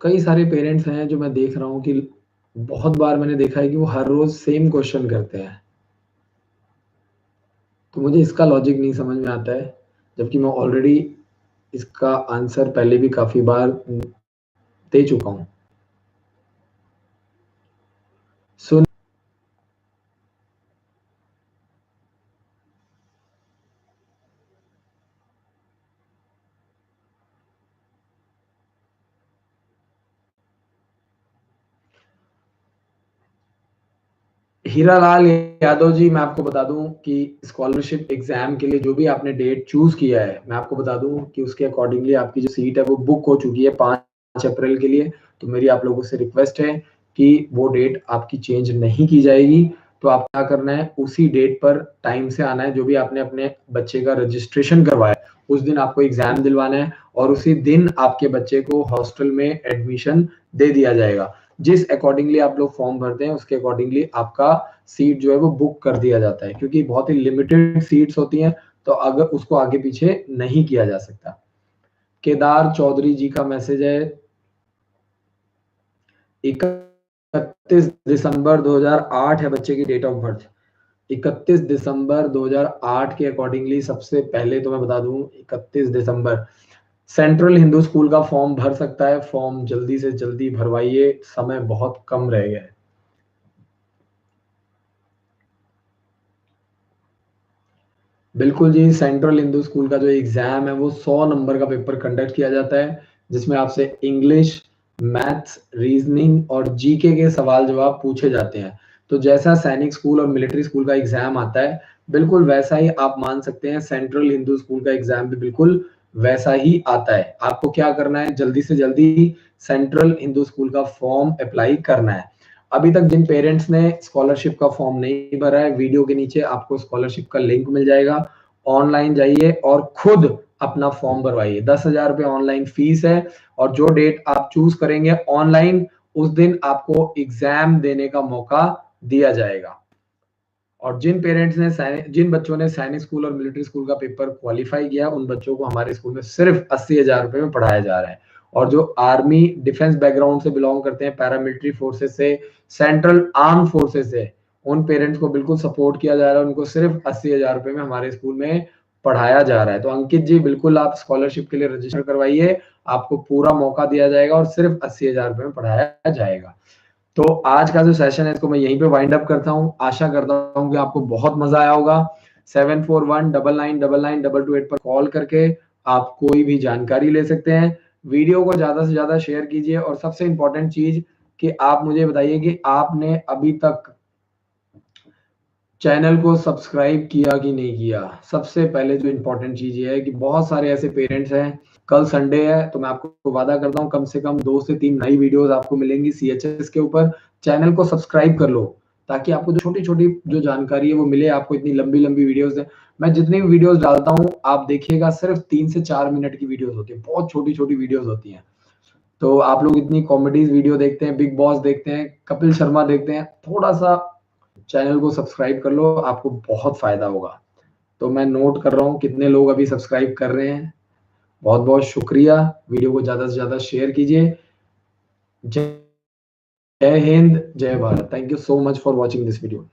Speaker 1: कई सारे पेरेंट्स हैं जो मैं देख रहा हूँ कि बहुत बार मैंने देखा है कि वो हर रोज सेम क्वेश्चन करते हैं, तो मुझे इसका लॉजिक नहीं समझ में आता है, जबकि मैं ऑलरेडी इसका आंसर पहले भी काफी बार दे चुका हूँ। सुन हीरालाल यादव जी, मैं आपको बता दूं कि स्कॉलरशिप एग्जाम के लिए जो भी आपने डेट चूज किया है, मैं आपको बता दूं कि उसके अकॉर्डिंगली आपकी जो सीट है वो बुक हो चुकी है 5 अप्रैल के लिए। तो मेरी आप लोगों से रिक्वेस्ट है कि वो डेट आपकी चेंज नहीं की जाएगी। तो आप क्या करना है, उसी डेट पर टाइम से आना है। जो भी आपने अपने बच्चे का रजिस्ट्रेशन करवाया है उस दिन आपको एग्जाम दिलवाना है और उसी दिन आपके बच्चे को हॉस्टल में एडमिशन दे दिया जाएगा। जिस अकॉर्डिंगली आप लोग फॉर्म भरते हैं उसके अकॉर्डिंगली आपका सीट जो है वो बुक कर दिया जाता है, क्योंकि बहुत ही लिमिटेड सीट्स होती हैं, तो अगर उसको आगे पीछे नहीं किया जा सकता। केदार चौधरी जी का मैसेज है 31 दिसंबर 2008 है बच्चे की डेट ऑफ बर्थ। 31 दिसंबर 2008 के अकॉर्डिंगली सबसे पहले तो मैं बता दूं 31 दिसंबर सेंट्रल हिंदू स्कूल का फॉर्म भर सकता है। फॉर्म जल्दी से जल्दी भरवाइए, समय बहुत कम रह गया है। बिल्कुल जी, सेंट्रल हिंदू स्कूल का जो एग्जाम है वो 100 नंबर का पेपर कंडक्ट किया जाता है, जिसमें आपसे इंग्लिश, मैथ्स, रीजनिंग और जीके के सवाल जवाब पूछे जाते हैं। तो जैसा सैनिक स्कूल और मिलिट्री स्कूल का एग्जाम आता है, बिल्कुल वैसा ही आप मान सकते हैं सेंट्रल हिंदू स्कूल का एग्जाम भी बिल्कुल वैसा ही आता है। आपको क्या करना है, जल्दी से जल्दी सेंट्रल हिंदू स्कूल का फॉर्म अप्लाई करना है। अभी तक जिन पेरेंट्स ने स्कॉलरशिप का फॉर्म नहीं भरा है, वीडियो के नीचे आपको स्कॉलरशिप का लिंक मिल जाएगा। ऑनलाइन जाइए और खुद अपना फॉर्म भरवाइए। 10,000 रुपये ऑनलाइन फीस है और जो डेट आप चूज करेंगे ऑनलाइन, उस दिन आपको एग्जाम देने का मौका दिया जाएगा। और जिन बच्चों ने सैनिक स्कूल और मिलिट्री स्कूल का पेपर क्वालिफाई किया, उन बच्चों को हमारे स्कूल में सिर्फ 80,000 रुपए में पढ़ाया जा रहा है। और जो आर्मी डिफेंस बैकग्राउंड से बिलोंग करते हैं, पैरामिलिट्री फोर्सेस से, सेंट्रल आर्म फोर्सेस से, उन पेरेंट्स को बिल्कुल सपोर्ट किया जा रहा है। उनको सिर्फ 80,000 रुपए में हमारे स्कूल में पढ़ाया जा रहा है। तो अंकित जी, बिल्कुल आप स्कॉलरशिप के लिए रजिस्टर करवाइए, आपको पूरा मौका दिया जाएगा और सिर्फ 80,000 रुपए में पढ़ाया जाएगा। तो आज का जो सेशन है इसको मैं यहीं पे वाइंड अप करता हूँ। आशा करता हूँ कि आपको बहुत मजा आया होगा। 7419999228 पर कॉल करके आप कोई भी जानकारी ले सकते हैं। वीडियो को ज्यादा से ज्यादा शेयर कीजिए और सबसे इंपॉर्टेंट चीज कि आप मुझे बताइए कि आपने अभी तक चैनल को सब्सक्राइब किया कि नहीं किया। सबसे पहले जो इंपॉर्टेंट चीज ये है कि बहुत सारे ऐसे पेरेंट्स हैं, कल संडे है तो मैं आपको वादा करता हूँ कम से कम 2 से 3 नई वीडियोस आपको मिलेंगी सीएचएस के ऊपर। चैनल को सब्सक्राइब कर लो ताकि आपको जो छोटी छोटी जो जानकारी है वो मिले। आपको इतनी लंबी लंबी वीडियोस है, मैं जितनी भी वीडियोस डालता हूँ आप देखिएगा सिर्फ 3 से 4 मिनट की वीडियोस होती है, बहुत छोटी छोटी वीडियोस होती हैं। तो आप लोग इतनी कॉमेडीज वीडियो देखते हैं, बिग बॉस देखते हैं, कपिल शर्मा देखते हैं, थोड़ा सा चैनल को सब्सक्राइब कर लो, आपको बहुत फायदा होगा। तो मैं नोट कर रहा हूँ कितने लोग अभी सब्सक्राइब कर रहे हैं। बहुत बहुत शुक्रिया। वीडियो को ज्यादा से ज्यादा शेयर कीजिए। जय हिंद, जय Bharat. Thank you so much for watching this video.